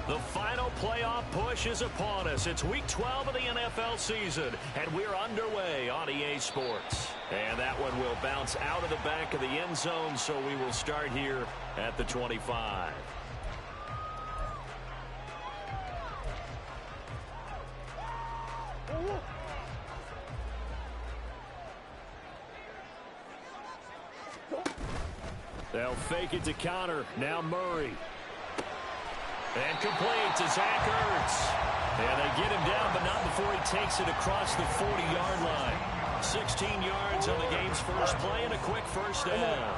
The final playoff push is upon us. It's Week 12 of the NFL season, and we're underway on EA Sports. And that one will bounce out of the back of the end zone, so we will start here at the 25. They'll fake it to counter. Now Murray. And complete to Zach Ertz. And they get him down, but not before he takes it across the 40-yard line. 16 yards on the game's first play and a quick first down.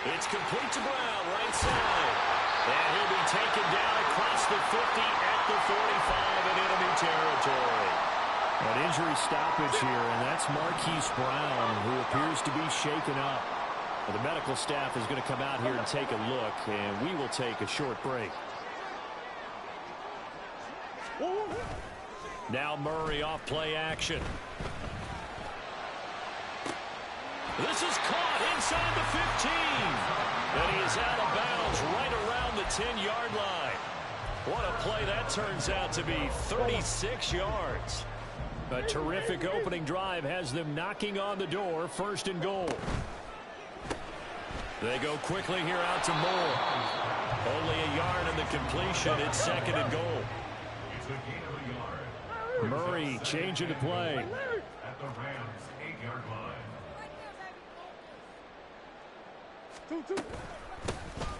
It's complete to Brown, right side. And he'll be taken down across the 50 at the 45 in enemy territory. An injury stoppage here, and that's Marquise Brown, who appears to be shaken up. Well, the medical staff is going to come out here and take a look, and we will take a short break. Now Murray off play action. This is caught inside the 15. And he is out of bounds right around the 10-yard line. What a play that turns out to be, 36 yards. A terrific opening drive has them knocking on the door, first and goal. They go quickly here out to Moore. Only a yard in the completion. It's second and goal. Murray changing the play. At the Rams' 8-yard line.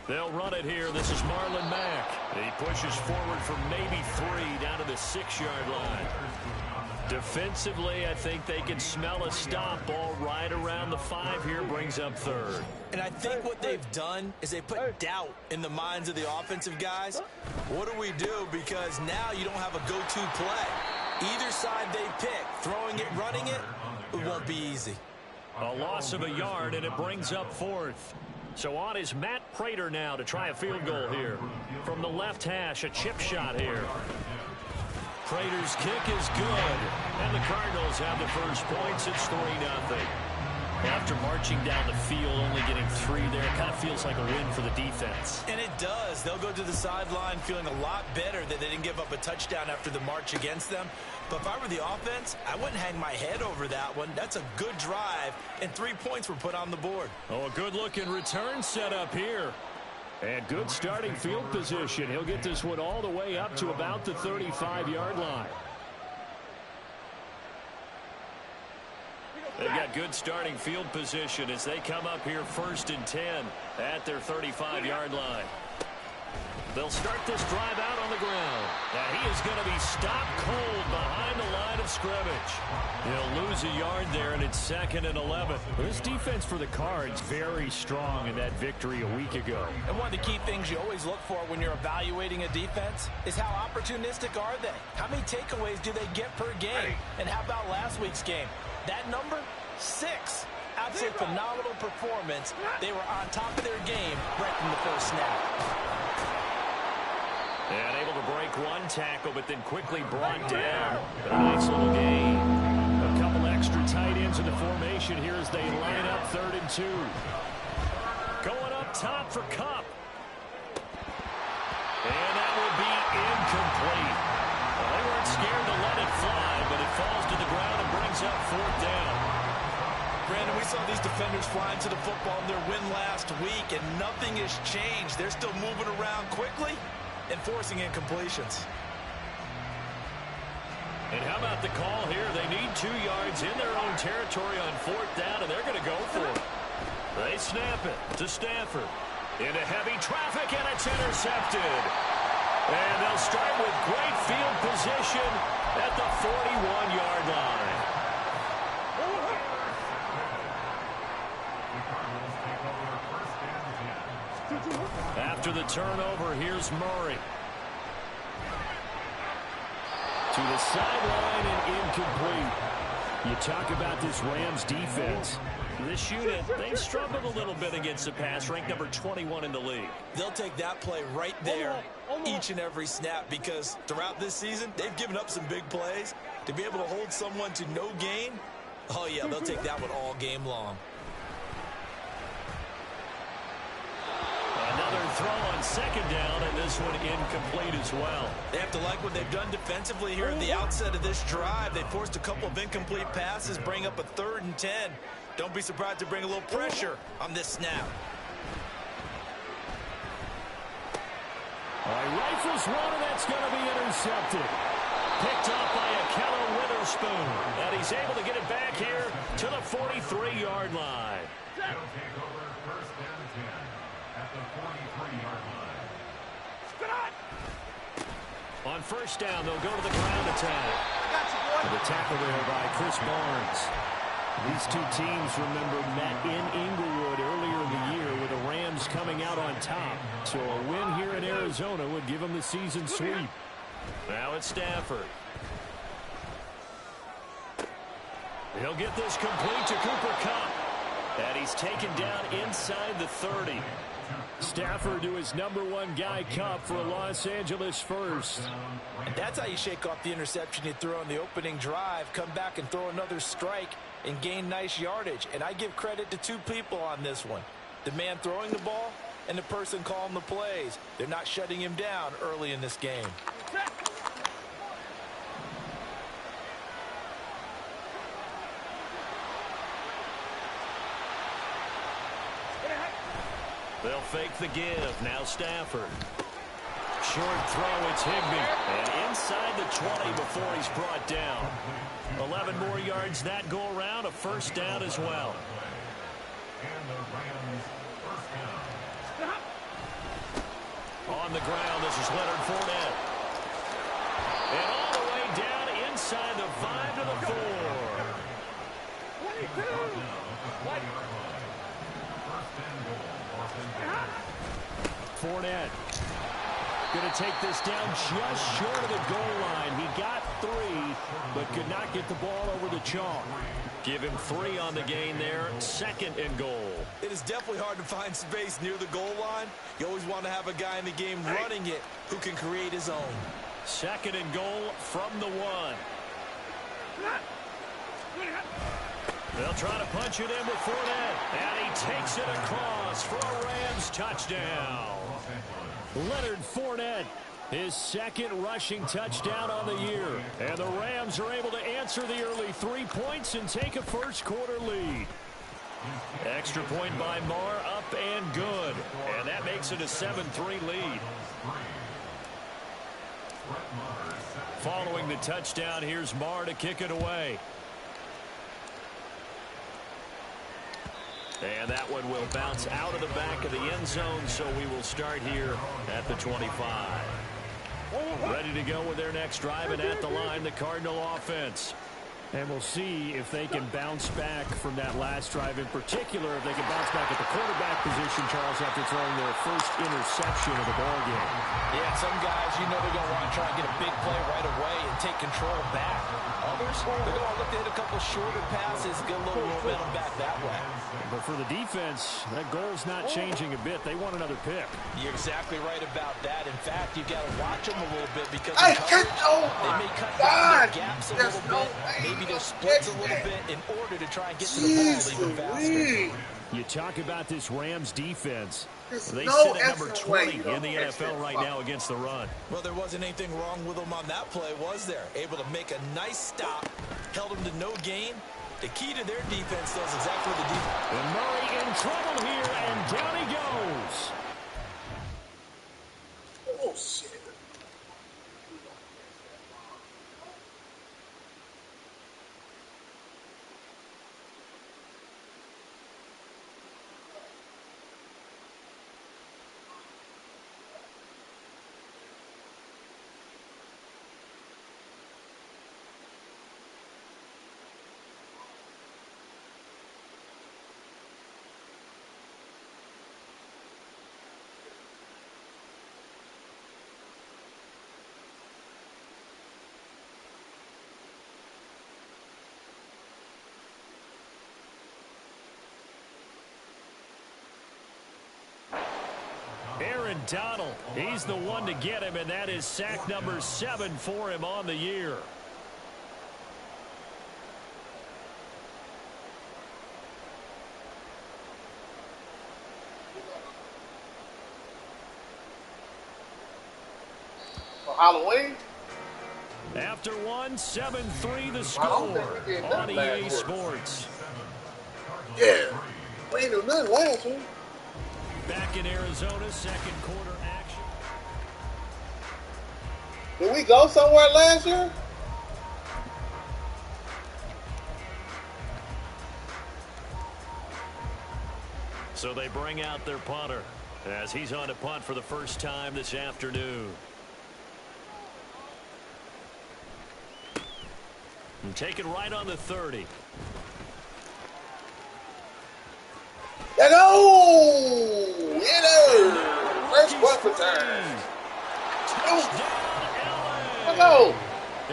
They'll run it here. This is Marlon Mack. He pushes forward for maybe 3 down to the 6-yard line. Defensively, I think they can smell a stop. Ball right around the 5 here, brings up third. And I think what they've done is they put doubt in the minds of the offensive guys. What do we do? Because now you don't have a go-to play. Either side they pick, throwing it, running it, it won't be easy. A loss of a yard, and it brings up fourth. So on is Matt Prater now to try a field goal here. From the left hash, a chip shot here. Prater's kick is good, and the Cardinals have the first points. It's 3-0. After marching down the field, only getting 3 there, it kind of feels like a win for the defense. And it does. They'll go to the sideline feeling a lot better that they didn't give up a touchdown after the march against them. But if I were the offense, I wouldn't hang my head over that one. That's a good drive, and 3 points were put on the board. Oh, a good-looking return set up here. And good starting field position. He'll get this one all the way up to about the 35-yard line. They've got good starting field position as they come up here first and 10 at their 35-yard line. They'll start this drive out on the ground. Now he is going to be stopped cold behind the line of scrimmage. He'll lose a yard there, and it's 2nd and 11. This defense for the Cards very strong in that victory a week ago. And one of the key things you always look for when you're evaluating a defense is how opportunistic are they? How many takeaways do they get per game? And how about last week's game? That number, 6. Absolute phenomenal performance. They were on top of their game right from the first snap. And able to break one tackle, but then quickly brought down. A nice little gain. A couple extra tight ends in the formation here as they line up 3rd and 2. Going up top for Kupp. And that will be incomplete. Well, they weren't scared to let it fly, but it falls to the ground and brings up 4th down. Brandon, we saw these defenders flying to the football in their win last week, and nothing has changed. They're still moving around quickly and forcing incompletions. And how about the call here? They need 2 yards in their own territory on 4th down, and they're going to go for it. They snap it to Stafford. Into heavy traffic, and it's intercepted. And they'll start with great field position at the 41-yard line. After the turnover, here's Murray. To the sideline and incomplete. You talk about this Rams defense. This unit, they've struggled a little bit against the pass, ranked number 21 in the league. They'll take that play right there each and every snap because throughout this season, they've given up some big plays. To be able to hold someone to no gain, oh yeah, they'll take that one all game long. throw on second down, and this one incomplete as well. They have to like what they've done defensively here at the outset of this drive. They forced a couple of incomplete passes, bring up a 3rd and 10. Don't be surprised to bring a little pressure on this snap. He rifles one, and that's going to be intercepted. Picked up by Akello Witherspoon. And he's able to get it back here to the 43-yard line. They'll take over 1st and 10 at the 43-yard line. On 1st down, they'll go to the ground attack. The tackle there by Chris Barnes. These two teams, remember, met in Inglewood earlier in the year with the Rams coming out on top. So a win here in Arizona would give them the season sweep. Now it's Stafford. He'll get this complete to Cooper Kupp. And he's taken down inside the 30. Stafford to his #1 guy, Kupp, for a Los Angeles first. And that's how you shake off the interception you throw on the opening drive, come back and throw another strike and gain nice yardage. And I give credit to two people on this one. The man throwing the ball and the person calling the plays. They're not shutting him down early in this game. They'll fake the give. Now Stafford. Short throw, it's Higbee. And inside the 20 before he's brought down. 11 more yards that go around. A 1st down as well. And the Rams' 1st down. On the ground, this is Leonard Fournette. And all the way down inside the 5 to the 4. 22. Fournette going to take this down just short of the goal line. He got 3, but could not get the ball over the chalk. Give him 3 on the gain there. 2nd and goal. It is definitely hard to find space near the goal line. You always want to have a guy in the game running it who can create his own. 2nd and goal from the 1. They'll try to punch it in with Fournette. And he takes it across for a Rams touchdown. Leonard Fournette, his 2nd rushing touchdown on the year. And the Rams are able to answer the early 3 points and take a 1st quarter lead. Extra point by Marr, up and good. And that makes it a 7-3 lead. Following the touchdown, here's Marr to kick it away. And that one will bounce out of the back of the end zone, so we will start here at the 25. Ready to go with their next drive, and at the line, the Cardinal offense. And we'll see if they can bounce back from that last drive in particular. If they can bounce back at the quarterback position, Charles, after throwing their first interception of the ballgame. Yeah, some guys, you know they're going to want to try and get a big play right away and take control back. Others, they're going to look to hit a couple shorter passes, get a little momentum back that way. But for the defense, that goal's not changing a bit. They want another pick. You're exactly right about that. In fact, you've got to watch them a little bit because they may cut down their gaps a little bit, maybe their splits a little bit in order to try and get to the ball even faster. You talk about this Rams defense. They sit at number 20 in the NFL right now against the run. Well, there wasn't anything wrong with them on that play, was there? Able to make a nice stop, held them to no gain. The key to their defense does exactly what the defense. And Murray in trouble here, and down he goes. Oh, shit. Aaron Donald, he's the one to get him, and that is sack number 7 for him on the year. Halloween? After one, 7-3 the I score don't think we did on nothing last EA year. Sports. Yeah. We ain't do nothing last week. Back in Arizona, second quarter action. Did we go somewhere last year? So they bring out their punter as he's on to punt for the first time this afternoon. And taken right on the 30. Let go! Hit her! First punt return. Let go!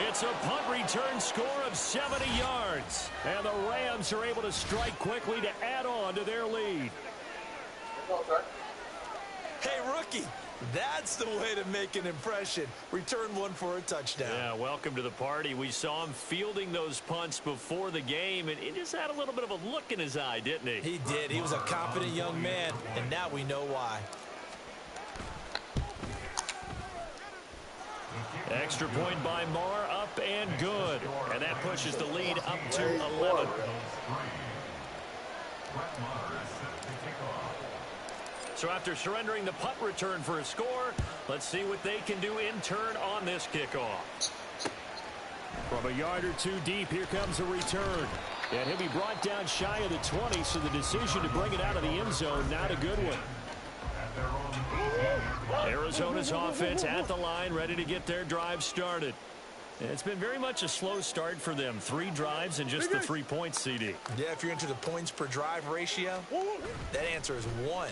It's a punt return score of 70 yards. And the Rams are able to strike quickly to add on to their lead. Hey, rookie, that's the way to make an impression. Return one for a touchdown. Yeah, welcome to the party. We saw him fielding those punts before the game, and he just had a little bit of a look in his eye, didn't he? He did. He was a confident young man, and now we know why. Extra point by Marr, up and good. And that pushes the lead up to 11. So after surrendering the punt return for a score, let's see what they can do in turn on this kickoff. From a yard or two deep, here comes a return. And he'll be brought down shy of the 20, so the decision to bring it out of the end zone, not a good one. Arizona's offense at the line, ready to get their drive started. It's been very much a slow start for them. 3 drives and just the 3 points, CD. Yeah, if you're into the points per drive ratio, that answer is 1.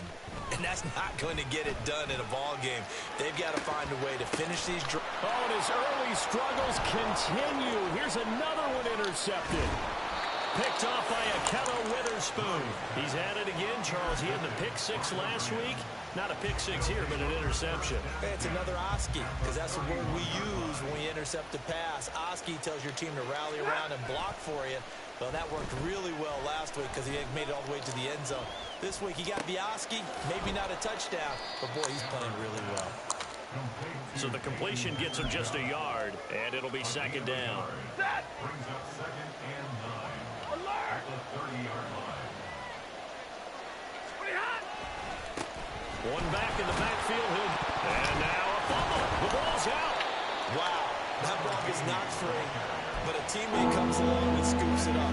And that's not going to get it done in a ball game. They've got to find a way to finish these drives. Oh, and his early struggles continue. Here's another one intercepted. Picked off by Akella Witherspoon. He's at it again, Charles. He had the pick 6 last week. Not a pick 6 here, but an interception. Hey, it's another Oski, because that's the word we use when we intercept a pass. Oski tells your team to rally around and block for you. Well, that worked really well last week because he made it all the way to the end zone. This week he got the Oski, maybe not a touchdown, but boy, he's playing really well. So the completion gets him just a yard, and it'll be second down. One back in the backfield. And now a fumble. The ball's out. Wow, that ball is not free, but a teammate comes along and scoops it up.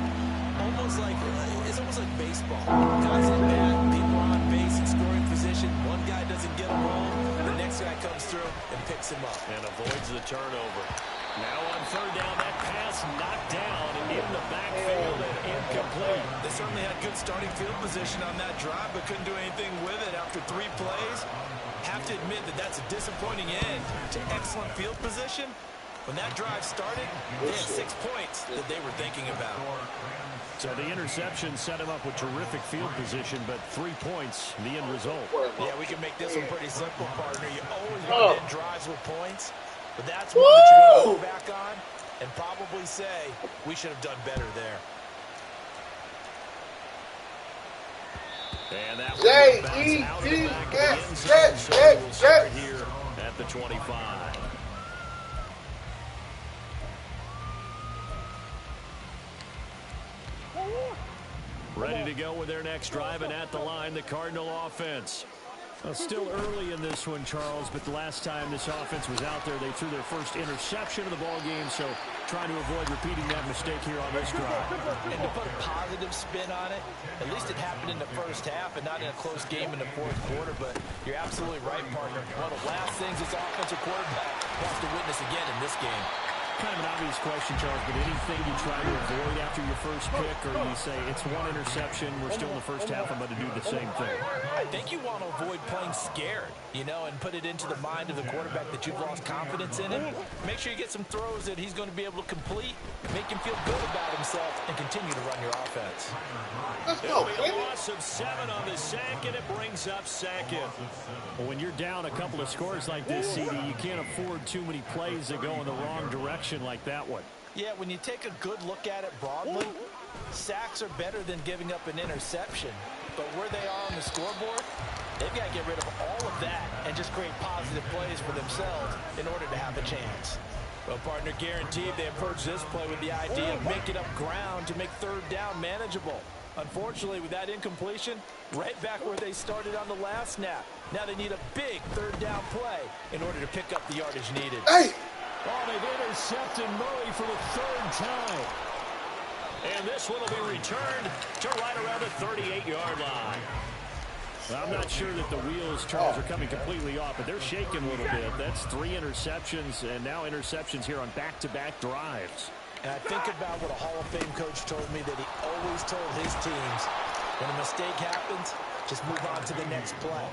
It's almost like baseball. Guys in bat, people are on base in scoring position. One guy doesn't get him home, the next guy comes through and picks him up. And avoids the turnover. Now on third down, that pass knocked down in the backfield and incomplete. They certainly had good starting field position on that drive, but couldn't do anything with it after 3 plays. Have to admit that that's a disappointing end to excellent field position. When that drive started, they had 6 points that they were thinking about. So the interception set him up with terrific field position, but 3 points, the end result. Yeah, we can make this one pretty simple, partner. You always want to end drives with points, but that's one that you're going to go back on and probably say, we should have done better there. And that one bounce out of the back of the end zone, so we'll start here at the 25. Ready to go with their next drive, and at the line, the Cardinal offense. Still early in this one, Charles, but the last time this offense was out there, they threw their first interception of the ball game, so trying to avoid repeating that mistake here on this drive. And to put a positive spin on it, at least it happened in the first half and not in a close game in the fourth quarter, but you're absolutely right, partner. One of the last things this offensive quarterback wants to witness again in this game. Kind of an obvious question, Charles, but anything you try to avoid after your first pick, or you say it's one interception, we're still in the first half, I'm going to do the same thing? I think you want to avoid playing scared, and put it into the mind of the quarterback that you've lost confidence in him. Make sure you get some throws that he's going to be able to complete, make him feel good about himself, and continue to run your offense. Let's go, a loss of 7 on the sack, and it brings up second. Well, when you're down a couple of scores like this, CD, you can't afford too many plays that go in the wrong direction like that one. Yeah, when you take a good look at it broadly, Sacks are better than giving up an interception, but where they are on the scoreboard, they've got to get rid of all of that and just create positive plays for themselves in order to have a chance. Well, partner, guaranteed they approach this play with the idea of making up ground to make third down manageable. Unfortunately, with that incompletion, right back where they started on the last snap. Now they need a big third down play in order to pick up the yardage needed. Hey! Oh, they've intercepted Murray for the third time. And this one will be returned to right around the 38-yard line. I'm not sure that the wheels, Charles, are coming completely off, but they're shaking a little bit. That's 3 interceptions, and now interceptions here on back-to-back drives. And I think about what a Hall of Fame coach told me that he always told his teams, when a mistake happens, just move on to the next play.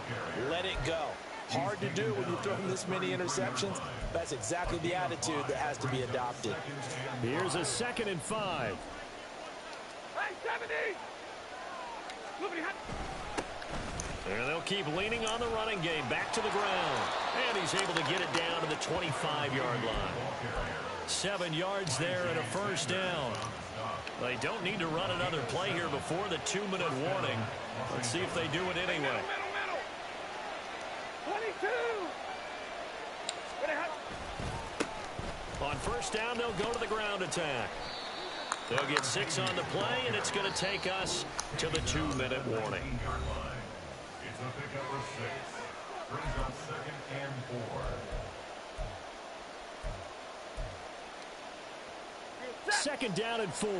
Let it go. Hard to do when you've thrown this many interceptions. That's exactly the attitude that has to be adopted. Here's a 2nd and 5. Hey, 70! And they'll keep leaning on the running game back to the ground. And he's able to get it down to the 25-yard line. 7 yards there and a first down. They don't need to run another play here before the 2-minute warning. Let's see if they do it anyway. 22! On first down, they'll go to the ground attack. They'll get 6 on the play, and it's going to take us to the 2-minute warning. It's a pickup of 6. Brings up 2nd and 4. 2nd down and 4.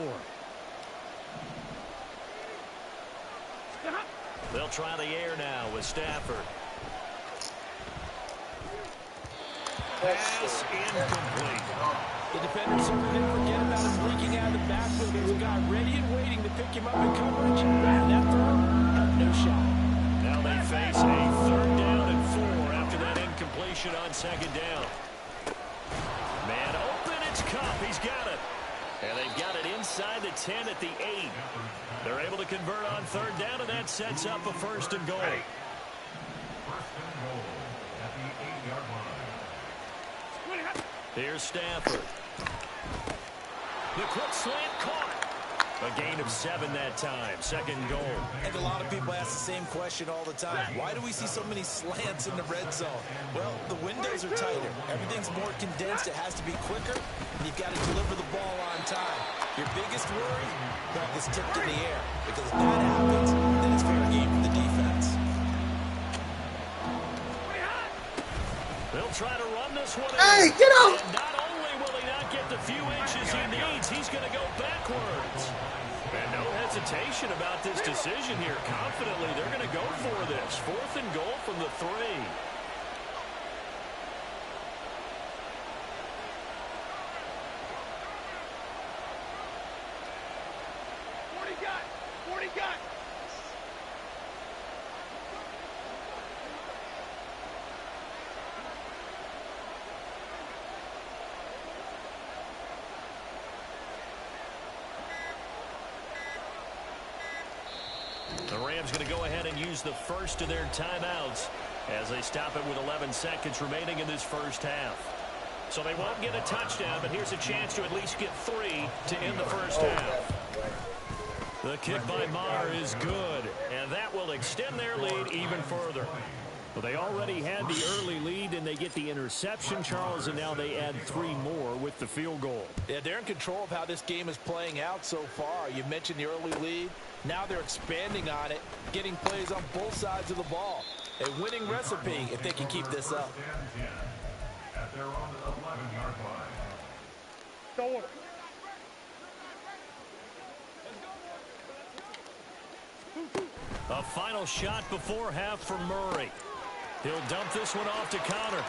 They'll try the air now with Stafford. Pass incomplete. The defender certainly didn't forget about him leaking out of the backfield. There's a guy ready and waiting to pick him up in coverage. And that throw had no shot. Now they face a 3rd down and 4 after that incompletion on 2nd down. Man open, it's Cup. He's got it. And they've got it inside the 10 at the 8. They're able to convert on 3rd down, and that sets up a 1st and goal. 1st and goal at the 8-yard line. Here's Stafford. The quick slant caught. A gain of 7 that time. 2nd goal. And a lot of people ask the same question all the time. Why do we see so many slants in the red zone? Well, the windows are tighter. Everything's more condensed. It has to be quicker. And you've got to deliver the ball on time. Your biggest worry? Ball gets tipped in the air. Because if that happens, then it's fair game for the defense. They'll try to run this one in. Hey, get out! And not only will he not get the few inches he needs, he's going to go backwards. And no hesitation about this decision here. Confidently, they're going to go for this. 4th and goal from the 3. The Rams going to go ahead and use the first of their timeouts as they stop it with 11 seconds remaining in this first half. So they won't get a touchdown, but here's a chance to at least get 3 to end the first half. The kick by Maher is good, and that will extend their lead even further. Well, they already had the early lead, and they get the interception, Charles, and now they add 3 more with the field goal. Yeah, they're in control of how this game is playing out so far. You mentioned the early lead. Now they're expanding on it, getting plays on both sides of the ball. A winning recipe if they can keep this up. At their own 11-yard line. A final shot before half from Murray. He'll dump this one off to Connor.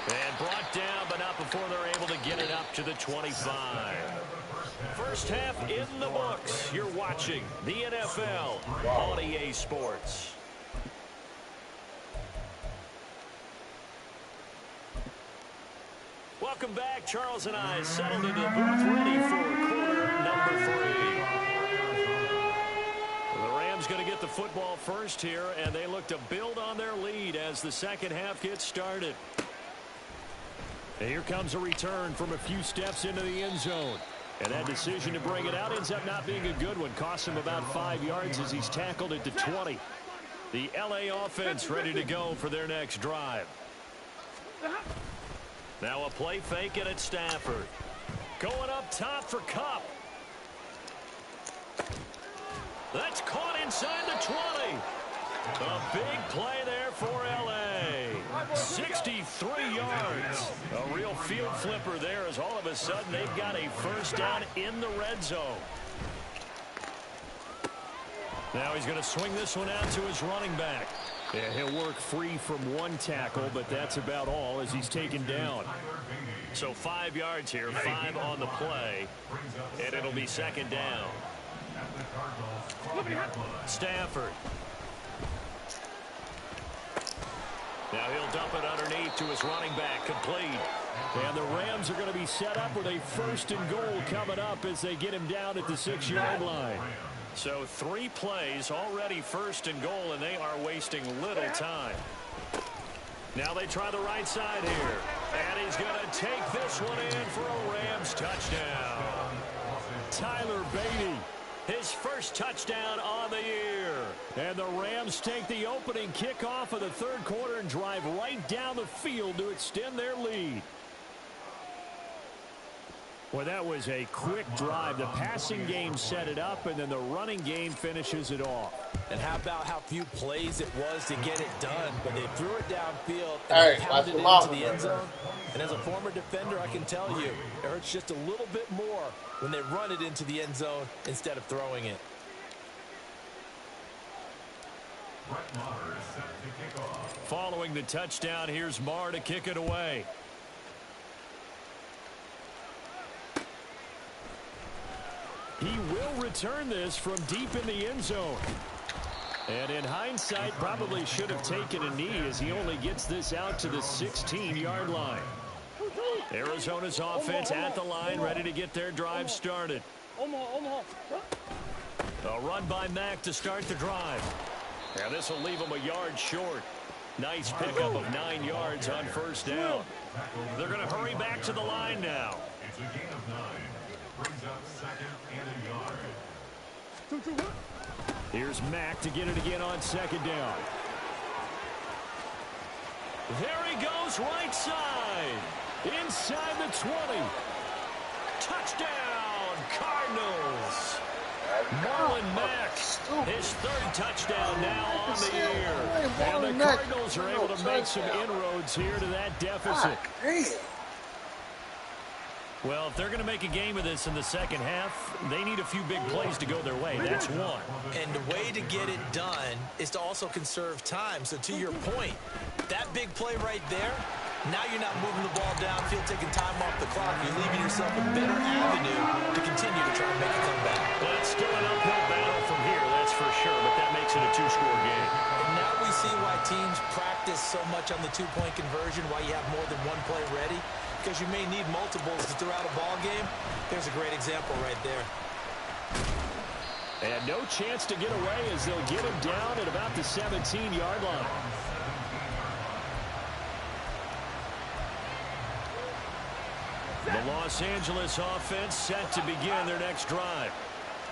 And brought down, but not before they're able to get it up to the 25. First half in the books. You're watching the NFL on EA Sports. Welcome back. Charles and I settled into the booth ready for quarter number 3. The Rams going to get the football first here, and they look to build on their lead as the second half gets started. And here comes a return from a few steps into the end zone. And that decision to bring it out ends up not being a good one. Costs him about 5 yards as he's tackled at the 20. The LA offense ready to go for their next drive. Now a play fake it at Stafford. Going up top for Kupp. That's caught inside the 20. A big play there for L.A. 63 yards. A real field flipper there as all of a sudden they've got a first down in the red zone. Now he's going to swing this one out to his running back. Yeah, he'll work free from one tackle, but that's about all as he's taken down. So 5 yards here, 5 on the play, and it'll be second down. Stafford. Now he'll dump it underneath to his running back, complete. And the Rams are going to be set up with a first and goal coming up as they get him down at the 6-yard line. So 3 plays already first and goal, and they are wasting little time. Now they try the right side here. And he's going to take this one in for a Rams touchdown. Tyler Beatty, his first touchdown on the year. And the Rams take the opening kickoff of the third quarter and drive right down the field to extend their lead. Well, that was a quick drive. The passing game set it up, and then the running game finishes it off. And how about how few plays it was to get it done, but they threw it downfield and pounded it into the end zone. And as a former defender, I can tell you, it hurts just a little bit more when they run it into the end zone instead of throwing it. Following the touchdown, here's Marr to kick it away. He will return this from deep in the end zone. And in hindsight, probably should have taken a knee as he only gets this out to the 16-yard line. Arizona's offense at the line, ready to get their drive started. A run by Mack to start the drive. And this will leave him a yard short. Nice pickup of 9 yards on first down. They're going to hurry back to the line now. It's a gain of 9. Brings up second and a yard. Here's Mack to get it again on second down. There he goes, right side. Inside the 20. Touchdown, Cardinals. Marlon Mack, his third touchdown now on the year. And the Cardinals are able to make some inroads here to that deficit. Well, if they're going to make a game of this in the second half, they need a few big plays to go their way. That's one. And the way to get it done is to also conserve time. So to your point, that big play right there, now you're not moving the ball downfield, taking time off the clock. You're leaving yourself a better avenue to continue to try and make a comeback. Well, it's still an uphill battle from here, that's for sure, but that makes it a 2-score game. And now we see why teams practice so much on the 2-point conversion, why you have more than one play ready. Because you may need multiples to throw out a ball game. There's a great example right there. And no chance to get away as they'll get him down at about the 17-yard line. The Los Angeles offense set to begin their next drive.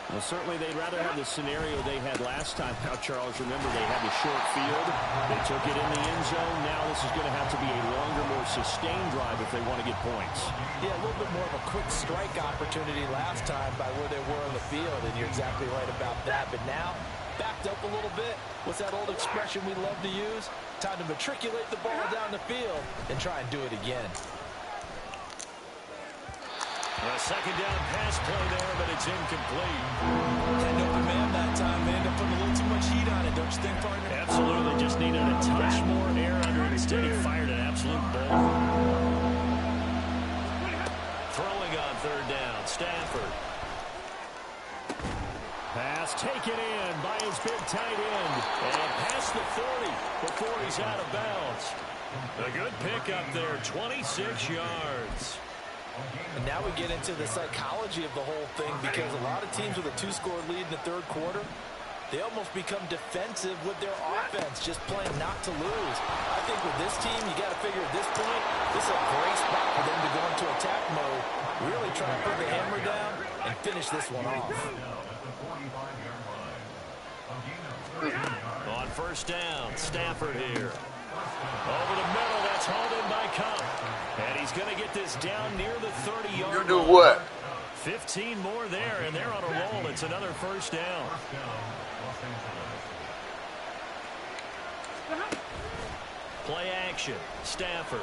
Well, certainly they'd rather have the scenario they had last time. Now, Charles, remember they had the short field. They took it in the end zone. Now this is going to have to be a longer, more sustained drive if they want to get points. Yeah, a little bit more of a quick strike opportunity last time by where they were on the field, and you're exactly right about that. But now, backed up a little bit. What's that old expression we love to use? Time to matriculate the ball down the field and try and do it again. A second down pass play there, but it's incomplete. Had open man that time, man. They're putting a little too much heat on it, don't you think, partner? Absolutely. Just needed a touch more air under it. Instead, he fired an absolute ball. Throwing on third down, Stafford. Pass taken in by his big tight end. And past the 40 before he's out of bounds. A good pickup there, 26 yards. And now we get into the psychology of the whole thing, because a lot of teams with a 2-score lead in the third quarter, They almost become defensive with their offense, just playing not to lose. I think with this team, you got to figure at this point, this is a great spot for them to go into attack mode, really try to put the hammer down and finish this one off. On first down, Stafford here. Over the middle, that's hauled in by Cup. And he's going to get this down near the 30-yard line. You do what? 15 more there, and they're on a roll. It's another first down. Play action, Stafford.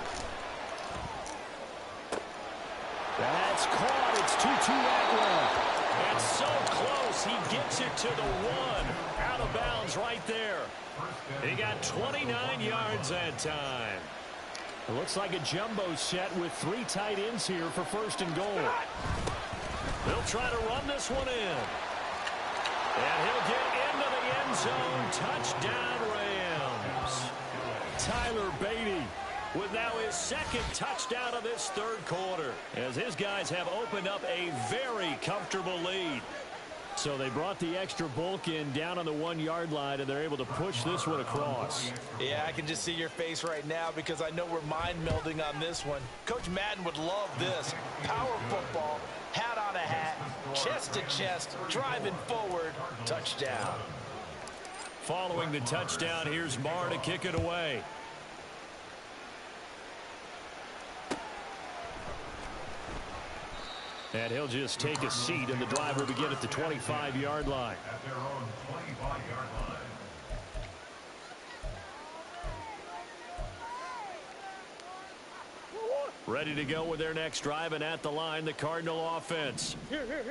That's caught. It's Tutu Atwell. And so close, he gets it to the one. Out of bounds right there. He got 29 yards that time. It looks like a jumbo set with 3 tight ends here for first and goal. They'll try to run this one in. And he'll get into the end zone. Touchdown, Rams. Tyler Beatty with now his second touchdown of this third quarter, as his guys have opened up a very comfortable lead. So they brought the extra bulk in down on the 1-yard line, and they're able to push this one across. Yeah, I can just see your face right now because I know we're mind melding on this one. Coach Madden would love this. Power football, hat on a hat, chest to chest, driving forward, touchdown. Following the touchdown, here's Marr to kick it away. And he'll just take a seat, and the drive will begin at the 25-yard line. At their own 25-yard line. Ready to go with their next drive, and at the line, the Cardinal offense.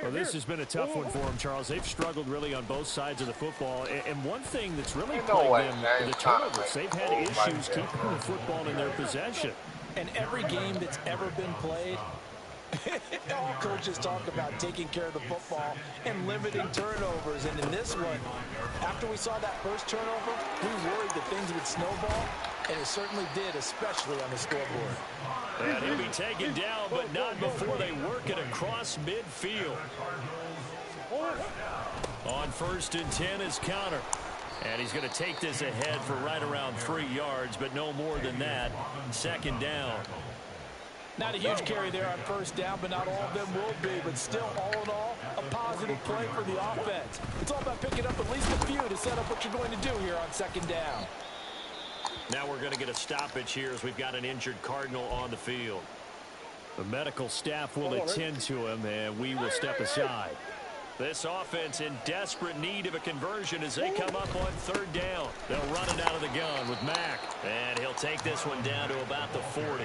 Well, this has been a tough one for them, Charles. They've struggled really on both sides of the football. And one thing that's really plagued them, the turnovers. They've had issues keeping the football in their possession. And every game that's ever been played, all coaches talk about taking care of the football and limiting turnovers. And in this one, after we saw that first turnover, we worried that things would snowball, and it certainly did, especially on the scoreboard. And he'll be taken down, but not before they work it across midfield. On first and 10 is Counter. And he's going to take this ahead for right around 3 yards, but no more than that. Second down. Not a huge carry there on first down, but not all of them will be. But still, all in all, a positive play for the offense. It's all about picking up at least a few to set up what you're going to do here on second down. Now we're going to get a stoppage here as we've got an injured Cardinal on the field. The medical staff will attend to him, and we will step aside. This offense in desperate need of a conversion as they come up on third down. They'll run it out of the gun with Mack. And he'll take this one down to about the 40.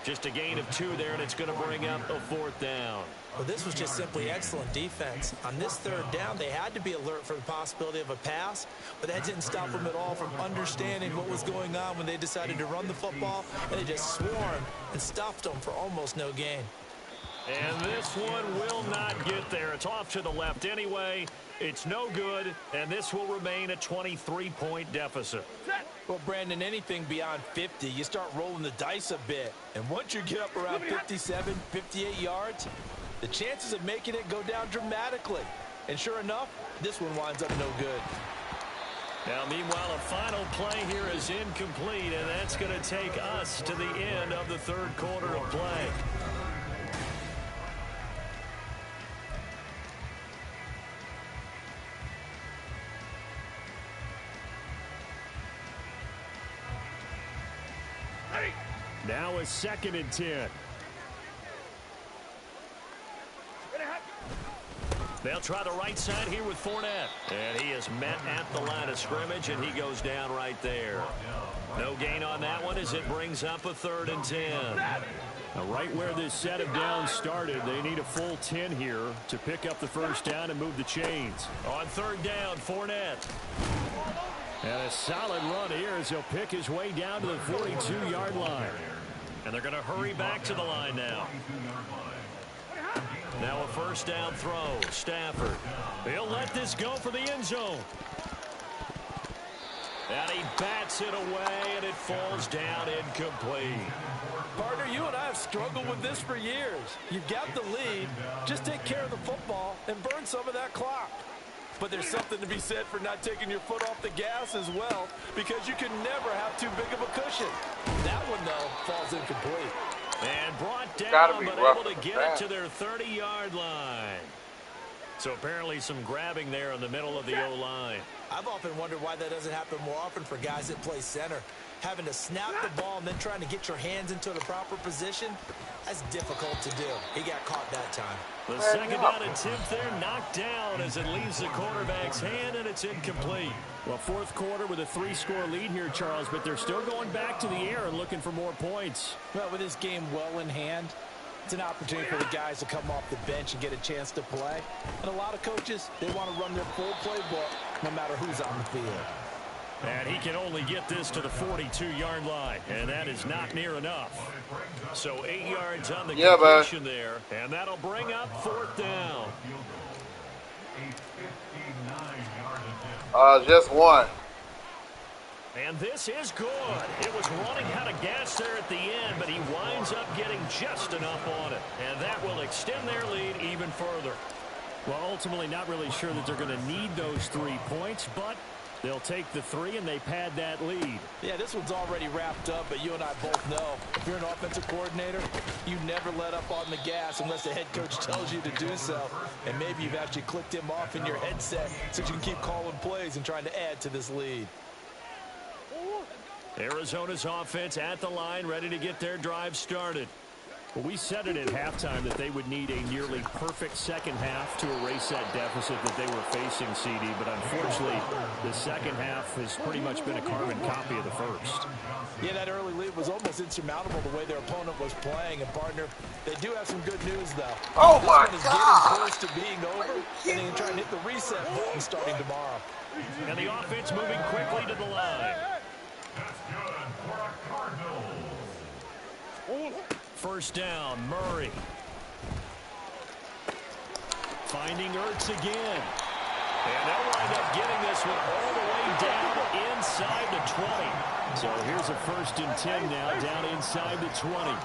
Just a gain of 2 there, and it's going to bring up a fourth down. Well, this was just simply excellent defense. On this third down, they had to be alert for the possibility of a pass, but that didn't stop them at all from understanding what was going on when they decided to run the football, and they just swarmed and stuffed them for almost no gain. And this one will not get there. It's off to the left anyway. It's no good, and this will remain a 23-point deficit. Well, Brandon, anything beyond 50, you start rolling the dice a bit. And once you get up around 57, 58 yards, the chances of making it go down dramatically. And sure enough, this one winds up no good. Now, meanwhile, a final play here is incomplete, and that's going to take us to the end of the third quarter of play. Now a second and 10. They'll try the right side here with Fournette. And he is met at the line of scrimmage, and he goes down right there. No gain on that one as it brings up a third and 10. Now, right where this set of downs started, they need a full 10 here to pick up the first down and move the chains. On third down, Fournette. And a solid run here as he'll pick his way down to the 42-yard line. And they're going to hurry back to the line now. Now a first down throw. Stafford. He'll let this go for the end zone. And he bats it away, and it falls down incomplete. Partner, you and I have struggled with this for years. You've got the lead. Just take care of the football and burn some of that clock. But there's something to be said for not taking your foot off the gas as well, because you can never have too big of a cushion. That one, though, falls incomplete. And brought down, but able to get it to their 30-yard line. So apparently some grabbing there in the middle of the O-line. I've often wondered why that doesn't happen more often for guys that play center. Having to snap the ball and then trying to get your hands into the proper position, that's difficult to do. He got caught that time. The second down attempt there knocked down as it leaves the quarterback's hand, and it's incomplete. Well, fourth quarter with a 3-score lead here, Charles, but they're still going back to the air and looking for more points. Well, with this game well in hand, it's an opportunity for the guys to come off the bench and get a chance to play. And a lot of coaches, they want to run their full playbook no matter who's on the field. And he can only get this to the 42-yard line, and that is not near enough. So 8 yards on the completion there, and that'll bring up fourth down. Just one. And this is good. It was running out of gas there at the end, but he winds up getting just enough on it. And that will extend their lead even further. Well, ultimately not really sure that they're going to need those 3 points, but they'll take the 3 and they pad that lead. Yeah, this one's already wrapped up, but you and I both know if you're an offensive coordinator, you never let up on the gas unless the head coach tells you to do so. And maybe you've actually clicked him off in your headset so you can keep calling plays and trying to add to this lead. Arizona's offense at the line, ready to get their drive started. Well, we said it at halftime that they would need a nearly perfect second half to erase that deficit that they were facing, CD. But unfortunately, the second half has pretty much been a carbon copy of the first. Yeah, that early lead was almost insurmountable the way their opponent was playing. And, partner, they do have some good news, though. Oh, this my one is God. getting close to being over, and they can try and hit the reset button starting tomorrow. And the offense moving quickly to the line. That's good for a Cardinals. First down, Murray. Finding Ertz again. And they'll wind up getting this one all the way down inside the 20. So here's a 1st and 10 now, down inside the 20.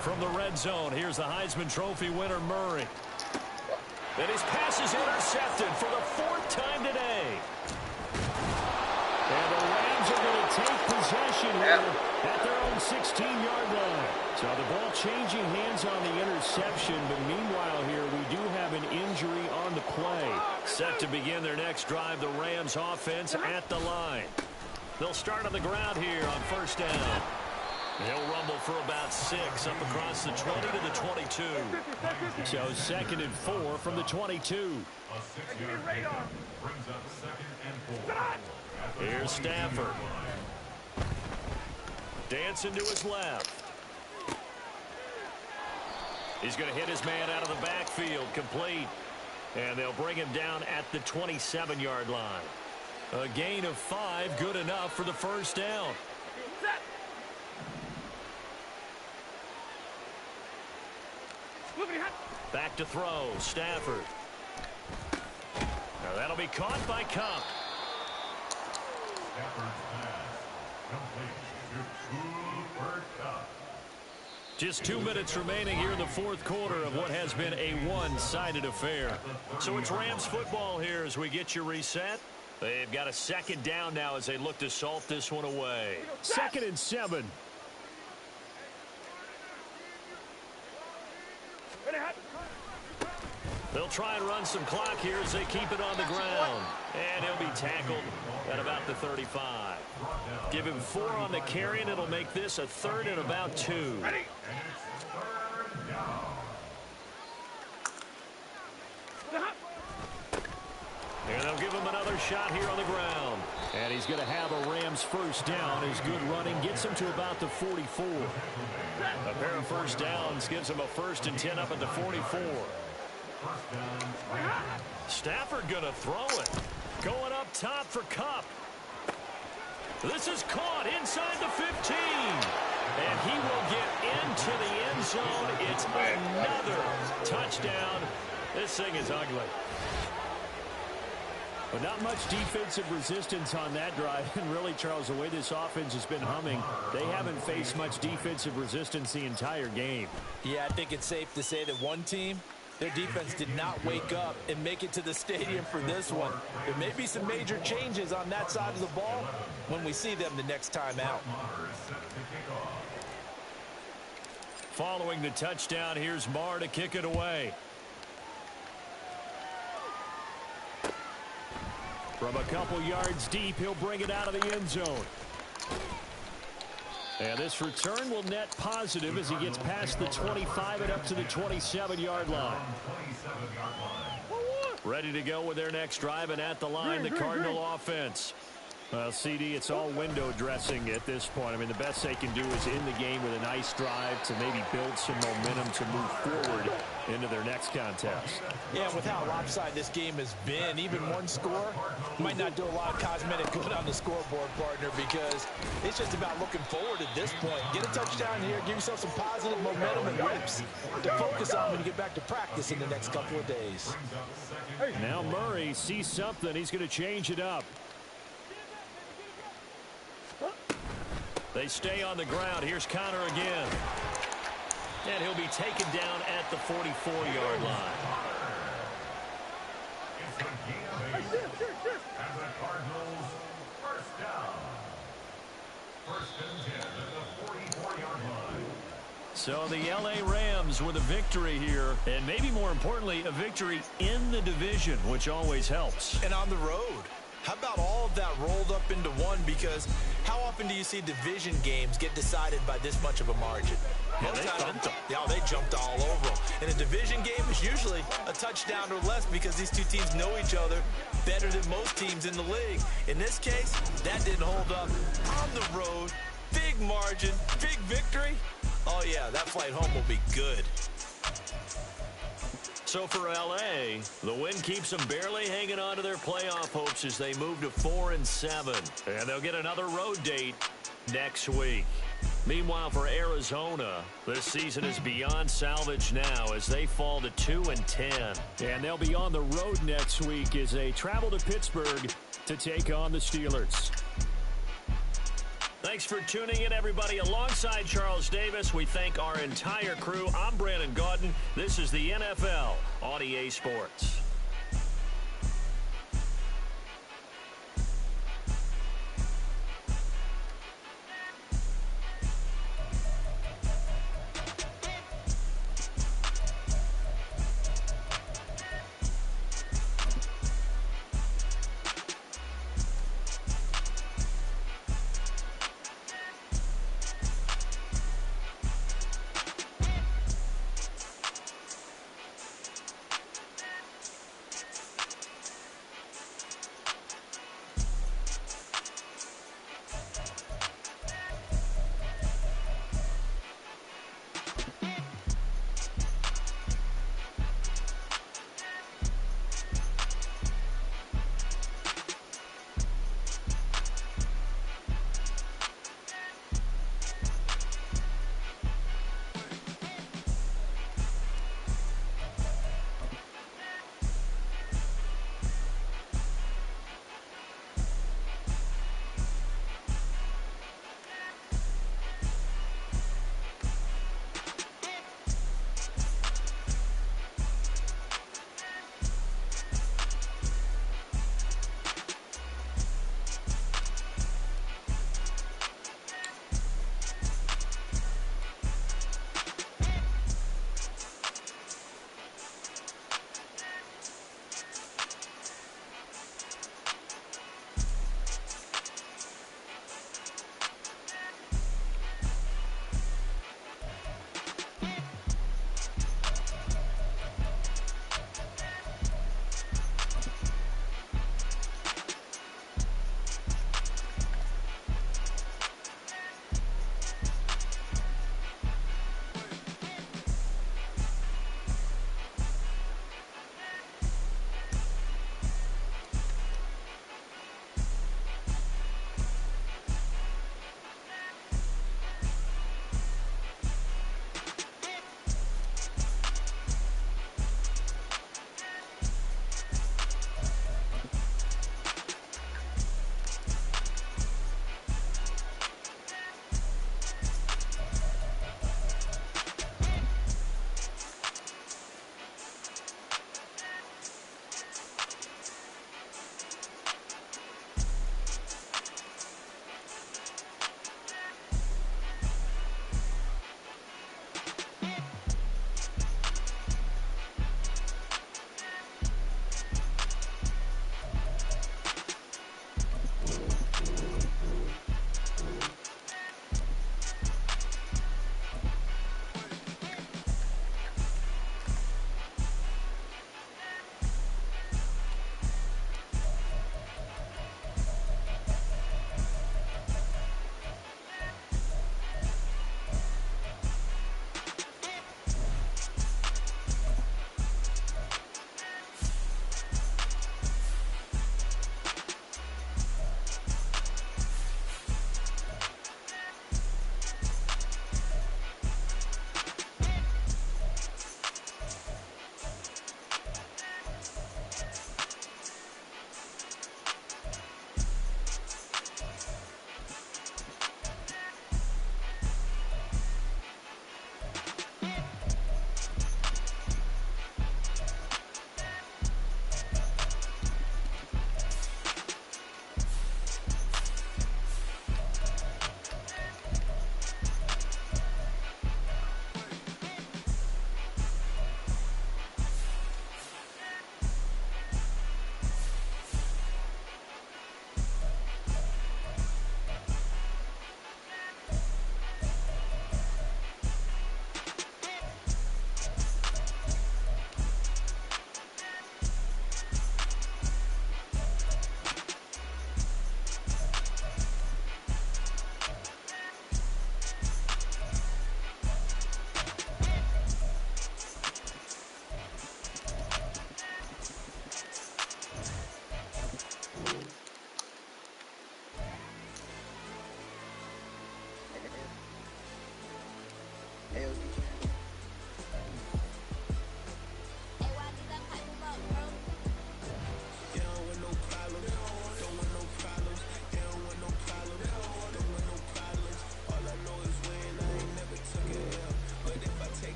From the red zone, here's the Heisman Trophy winner, Murray. And his pass is intercepted for the 4th time today. And the Rams are going to take possession here at their own 16-yard line. So the ball changing hands on the interception, but meanwhile here we do have an injury on the play. Set to begin their next drive, the Rams offense at the line. They'll start on the ground here on first down. He'll rumble for about 6 up across the 20 to the 22. So 2nd and 4 from the 22. A 6-yard pickup brings up 2nd and 4. Here's Stafford. Dancing to his left. He's going to hit his man out of the backfield, complete. And they'll bring him down at the 27-yard line. A gain of 5, good enough for the first down. Back to throw, Stafford. Now that'll be caught by Cup. Stafford's pass complete to Cooper Kupp. Just 2 minutes remaining here in the 4th quarter of what has been a one-sided affair. So it's Rams football here as we get you reset. They've got a 2nd down now as they look to salt this one away. 2nd and 7. They'll try and run some clock here as they keep it on the ground. And he'll be tackled at about the 35. Give him 4 on the carry, and it'll make this a 3rd and about 2. And they'll give him another shot here on the ground. And he's going to have a Rams first down. His good running gets him to about the 44. A pair of first downs gives him a 1st and 10 up at the 44. Stafford going to throw it. Going up top for Kupp. This is caught inside the 15. And he will get into the end zone. It's another touchdown. This thing is ugly. But not much defensive resistance on that drive. And really, Charles, the way this offense has been humming, they haven't faced much defensive resistance the entire game. Yeah, I think it's safe to say that one team, their defense did not wake up and make it to the stadium for this one. There may be some major changes on that side of the ball when we see them the next time out. Following the touchdown, here's Marr to kick it away. From a couple yards deep, he'll bring it out of the end zone. And this return will net positive as he gets past the 25 and up to the 27-yard line. Ready to go with their next drive, and at the line, the Cardinal offense. Well, CD, it's all window dressing at this point. I mean, the best they can do is end the game with a nice drive to maybe build some momentum to move forward into their next contest. Yeah, with how lopsided this game has been, even one score might not do a lot of cosmetic good on the scoreboard, partner, because it's just about looking forward at this point. Get a touchdown here, give yourself some positive momentum and reps to focus on when you get back to practice in the next couple of days. Now Murray sees something. He's going to change it up. They stay on the ground. Here's Connor again. And he'll be taken down at the 44-yard line. It's a gain of 8. And the Cardinals first down. First and 10 at the 44-yard line. So the L.A. Rams with a victory here, and maybe more importantly, a victory in the division, which always helps. And on the road. How about all of that rolled up into one? Because how often do you see division games get decided by this much of a margin? Yeah, they thumped them. Yeah, they jumped all over them. And a division game is usually a touchdown or less because these two teams know each other better than most teams in the league. In this case, that didn't hold up. On the road, big margin, big victory. Oh, yeah, that flight home will be good. So for L.A., the win keeps them barely hanging on to their playoff hopes as they move to 4-7. And they'll get another road date next week. Meanwhile, for Arizona, this season is beyond salvage now as they fall to 2-10. And they'll be on the road next week as they travel to Pittsburgh to take on the Steelers. Thanks for tuning in, everybody. Alongside Charles Davis, we thank our entire crew. I'm Brandon Gaudin. This is the NFL on EA Sports.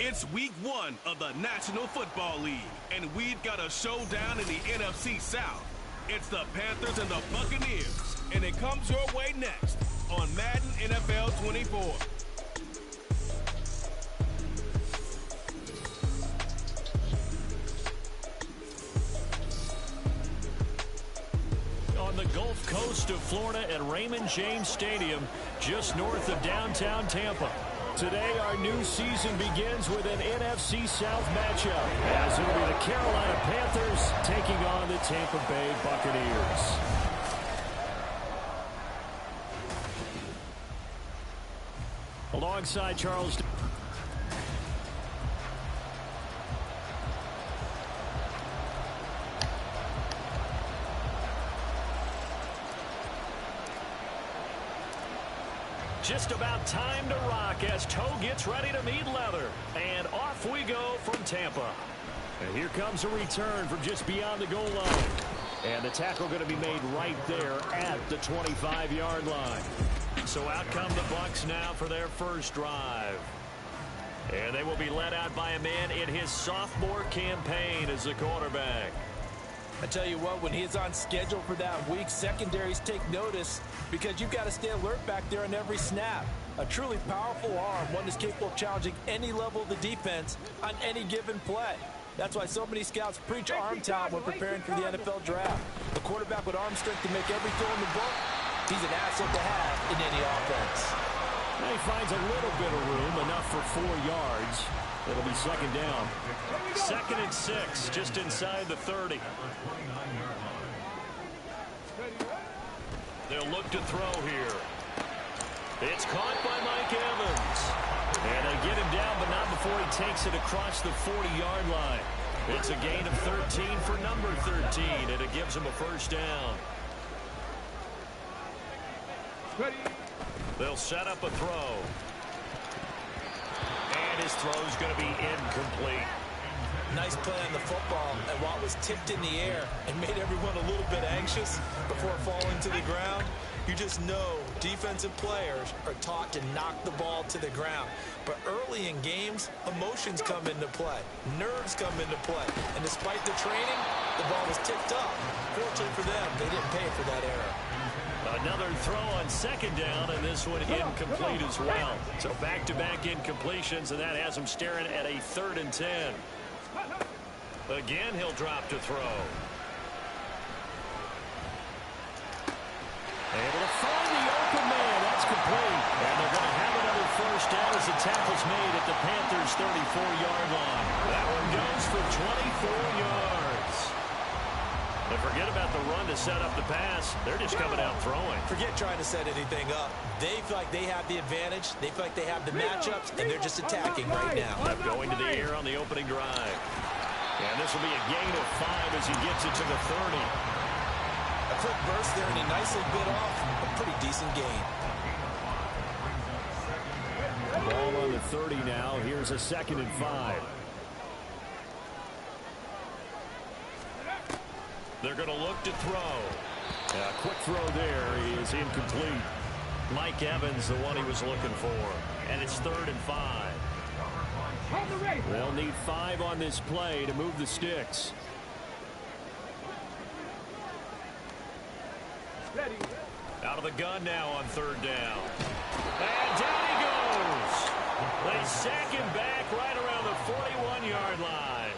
It's week 1 of the National Football League, and we've got a showdown in the NFC South. It's the Panthers and the Buccaneers, and it comes your way next on Madden NFL 24. On the Gulf Coast of Florida at Raymond James Stadium, just north of downtown Tampa. Today, our new season begins with an NFC South matchup, as it will be the Carolina Panthers taking on the Tampa Bay Buccaneers. Alongside Charles. Just about time to rock as toe gets ready to meet leather. And off we go from Tampa. And here comes a return from just beyond the goal line. And the tackle going to be made right there at the 25-yard line. So out come the Bucs now for their first drive. And they will be led out by a man in his sophomore campaign as the quarterback. I tell you what, when he's on schedule for that week, secondaries take notice because you've got to stay alert back there on every snap. A truly powerful arm, one that's capable of challenging any level of the defense on any given play. That's why so many scouts preach arm talent when preparing for the NFL draft. A quarterback with arm strength to make every throw in the book, he's an asset to have in any offense. Now he finds a little bit of room, enough for 4 yards. It'll be second down. 2nd and 6, just inside the 30. They'll look to throw here. It's caught by Mike Evans. And they get him down, but not before he takes it across the 40-yard line. It's a gain of 13 for number 13, and it gives him a first down. They'll set up a throw. And his throw's going to be incomplete. Nice play on the football, and while it was tipped in the air and made everyone a little bit anxious before falling to the ground, you just know defensive players are taught to knock the ball to the ground. But early in games, emotions come into play. Nerves come into play. And despite the training, the ball was tipped up. Fortunately for them, they didn't pay for that error. Another throw on second down, and this one incomplete as well. So back-to-back incompletions, and that has him staring at a 3rd and 10. Again, he'll drop to throw. Able to find the open man. That's complete. And they're going to have another first down as the tackle's made at the Panthers' 34-yard line. That one goes for 24 yards. And forget about the run to set up the pass. They're just coming out throwing. Forget trying to set anything up. They feel like they have the advantage. They feel like they have the matchups, and they're just attacking right now. Going to the air on the opening drive. And this will be a gain of 5 as he gets it to the 30. A quick burst there, and he nicely bit off a pretty decent gain. Ball on the 30 now. Here's a 2nd and 5. They're going to look to throw. A quick throw there is incomplete. Mike Evans, the one he was looking for. And it's 3rd and 5. They'll need 5 on this play to move the sticks. Out of the gun now on 3rd down. And down he goes. They sack him back right around the 41-yard line.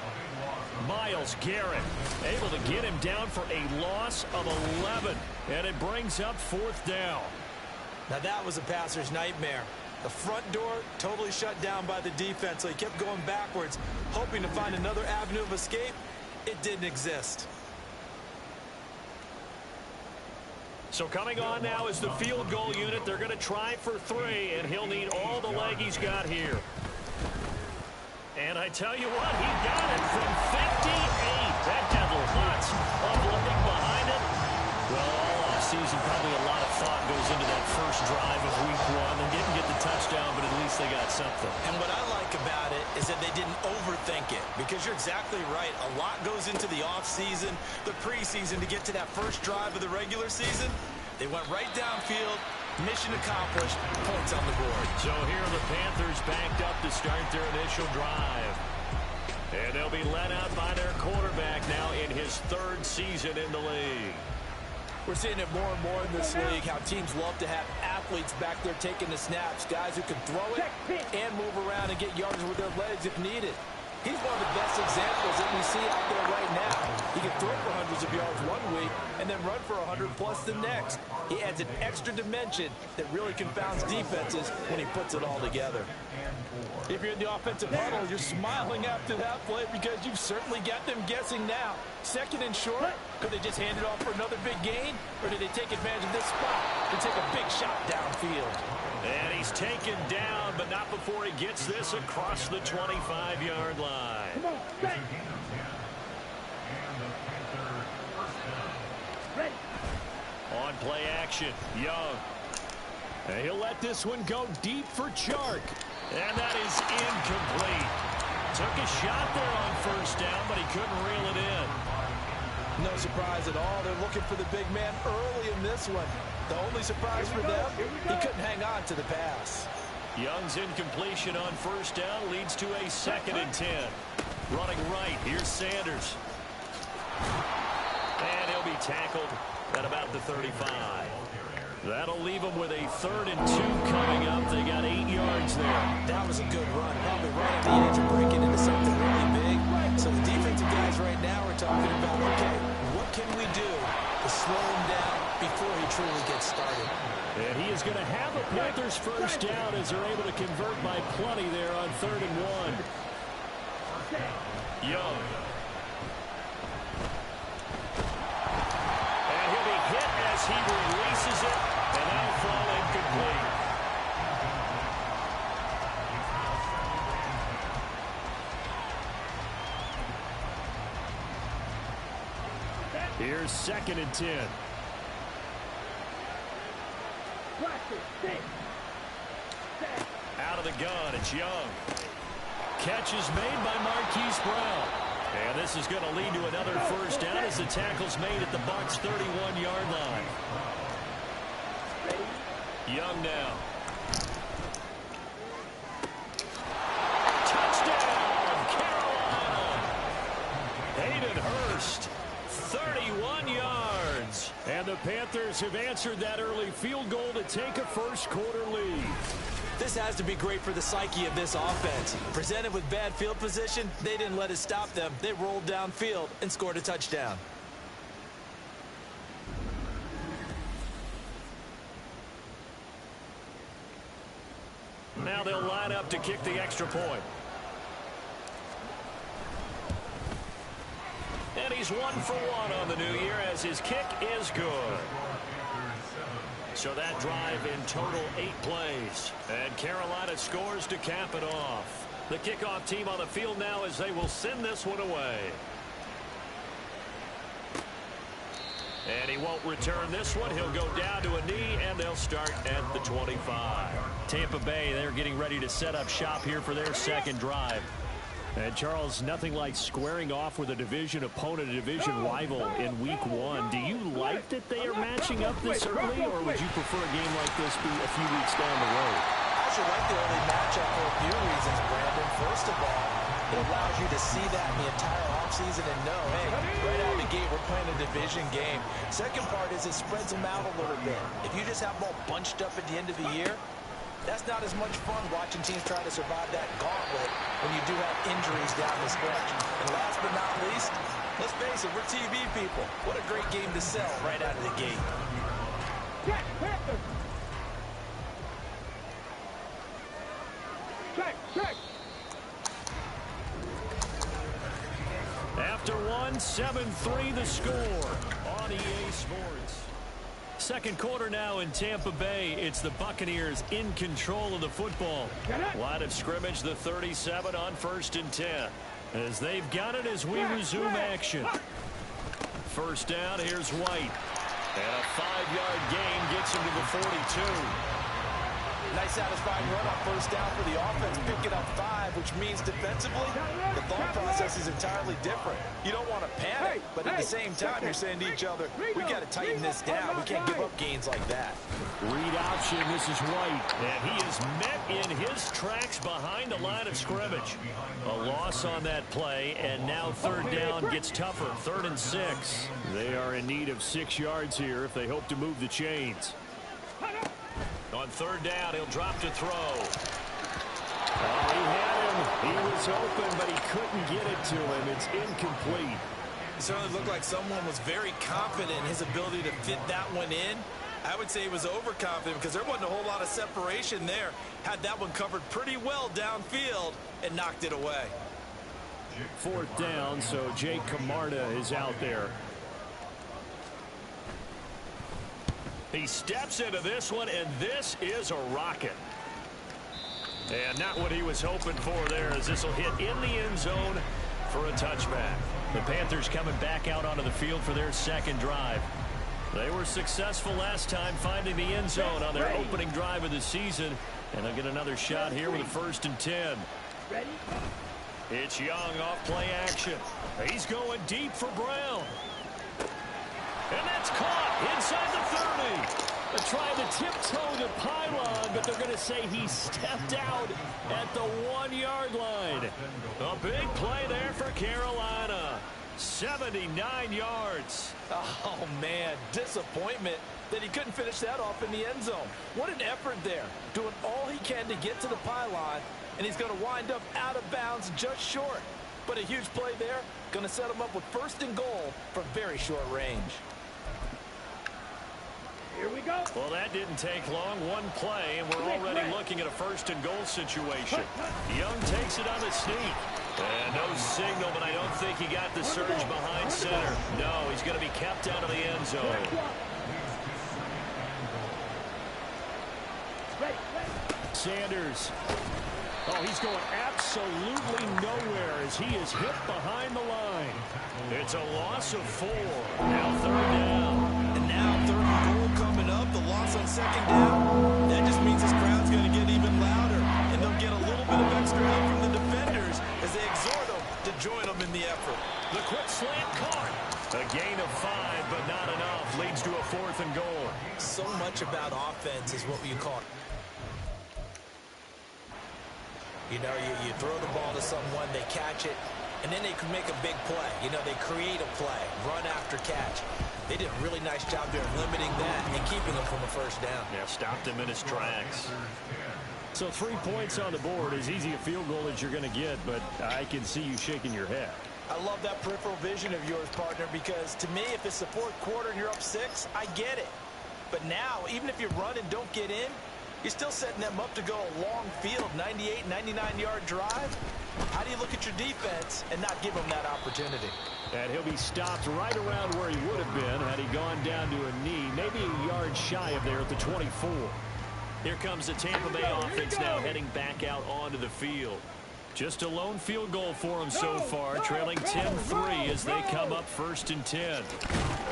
Myles Garrett able to get him down for a loss of 11. And it brings up 4th down. Now that was a passer's nightmare. The front door totally shut down by the defense, so he kept going backwards, hoping to find another avenue of escape. It didn't exist. So coming on now is the field goal unit. They're going to try for 3, and he'll need all the leg he's got here. And I tell you what, he got it from 58. That devil nuts of looking behind it. Well, all offseason, probably a lot of thought goes into that first drive of week 1. They didn't get the touchdown, but at least they got something. And what I like about it is that they didn't overthink it, because you're exactly right. A lot goes into the offseason, the preseason to get to that first drive of the regular season. They went right downfield, Mission accomplished. Points on the board. So here are the Panthers backed up to start their initial drive. And they'll be led out by their quarterback now in his third season in the league. We're seeing it more and more in this league, how teams love to have athletes back there taking the snaps, guys who can throw it and move around and get yards with their legs if needed. He's one of the best examples that we see out there right now. He can throw for hundreds of yards one week and then run for 100+ the next. He adds an extra dimension that really confounds defenses when he puts it all together. If you're in the offensive huddle, you're smiling after that play because you've certainly got them guessing now. Second and short, could they just hand it off for another big gain? Or did they take advantage of this spot to take a big shot downfield? And he's taken down, but not before he gets this across the 25-yard line. Come on, stay. Ready. On play action, Young. And he'll let this one go deep for Chark. And that is incomplete. Took a shot there on first down, but he couldn't reel it in. No surprise at all. They're looking for the big man early in this one. The only surprise for them, he couldn't hang on to the pass. Young's incompletion on first down leads to a 2nd and 10. Running right, here's Sanders. And he'll be tackled at about the 35. That'll leave them with a 3rd and 2 coming up. They got 8 yards there. That was a good run. Probably right at the edge of breaking into something really big. So the defensive guys right now are talking about, okay, what can we do to slow him down before he truly gets started? And he is going to have a Panthers first down as they're able to convert by plenty there on 3rd and 1. Young. And he'll be hit as he releases it, and that'll fall incomplete. Here's 2nd and 10. Out of the gun, it's Young. Catch is made by Marquise Brown. And this is going to lead to another first down as the tackle's made at the Bucs' 31-yard line. Young now. Touchdown, Carolina! Hayden Hurst, 31 yards. And the Panthers have answered that early field goal to take a first-quarter lead. This has to be great for the psyche of this offense. Presented with bad field position, they didn't let it stop them. They rolled downfield and scored a touchdown. Now they'll line up to kick the extra point. And he's 1 for 1 on the new year as his kick is good. So that drive in total 8 plays. And Carolina scores to cap it off. The kickoff team on the field now as they will send this one away. And he won't return this one. He'll go down to a knee, and they'll start at the 25. Tampa Bay, they're getting ready to set up shop here for their second drive. And Charles, nothing like squaring off with a division opponent, a division rival in week 1. Do you like that they are matching up this early, or would you prefer a game like this be a few weeks down the road? I should like the early matchup for a few reasons, Brandon. First of all, it allows you to see that in the entire offseason and know, hey, right out of the gate, we're playing a division game. Second part is it spreads them out a little bit. If you just have them all bunched up at the end of the year, that's not as much fun watching teams try to survive that gauntlet when you do have injuries down the stretch. And last but not least, let's face it, we're TV people. What a great game to sell right out of the gate. Check, check. After 1, 7-3 the score on EA Sports. Second quarter now in Tampa Bay. It's the Buccaneers in control of the football. Line of scrimmage, the 37 on 1st and 10. As they've got it as we resume action. First down, here's White. And a 5-yard gain gets him to the 42. Nice satisfying run on first down for the offense, picking up 5, which means defensively, the thought process is entirely different. You don't want to panic, but at the same time, you're saying to each other, we got to tighten this down. We can't give up gains like that. Read option, this is White. And he is met in his tracks behind the line of scrimmage. A loss on that play, and now third down gets tougher. 3rd and 6. They are in need of 6 yards here if they hope to move the chains. On 3rd down, he'll drop to throw. Oh, he had him. He was open, but he couldn't get it to him. It's incomplete. It certainly looked like someone was very confident in his ability to fit that one in. I would say he was overconfident because there wasn't a whole lot of separation there. Had that one covered pretty well downfield and knocked it away. 4th down, so Jake Camarda is out there. He steps into this one, and this is a rocket. And not what he was hoping for there, as this will hit in the end zone for a touchback. The Panthers coming back out onto the field for their 2nd drive. They were successful last time finding the end zone on their opening drive of the season, and they'll get another shot here with a 1st and 10. It's Young off play action. He's going deep for Brown. And that's caught inside the 30. They're trying to tiptoe the pylon, but they're going to say he stepped out at the 1-yard line. A big play there for Carolina. 79 yards. Oh, man, disappointment that he couldn't finish that off in the end zone. What an effort there, doing all he can to get to the pylon, and he's going to wind up out of bounds just short. But a huge play there, going to set him up with 1st and goal from very short range. Here we go. Well, that didn't take long. One play, and we're already looking at a 1st and goal situation. Young takes it on the sneak. And no signal, but I don't think he got the surge behind center. No, he's going to be kept out of the end zone. Sanders. Oh, he's going absolutely nowhere as he is hit behind the line. It's a loss of 4. Now 3rd down. And now 3rd and goal coming up. The loss on 2nd down. That just means this crowd's going to get even louder. And they'll get a little bit of extra help from the defenders as they exhort them to join them in the effort. The quick slant caught. A gain of 5, but not enough. Leads to a 4th and goal. So much about offense is what you call it. You know, you throw the ball to someone, they catch it, and then they can make a big play. You know, they create a play, run after catch. They did a really nice job there of limiting that and keeping him from a 1st down. Yeah, stopped him in his tracks. So 3 points on the board, as easy a field goal as you're going to get, but I can see you shaking your head. I love that peripheral vision of yours, partner, because to me, if it's the 4th quarter and you're up 6, I get it. But now, even if you run and don't get in, you're still setting them up to go a long field, 98, 99-yard drive. How do you look at your defense and not give them that opportunity? And he'll be stopped right around where he would have been had he gone down to a knee, maybe a yard shy of there at the 24. Here comes the Tampa Bay offense now heading back out onto the field. Just a lone field goal for them so far, trailing 10-3 as they come up 1st and 10.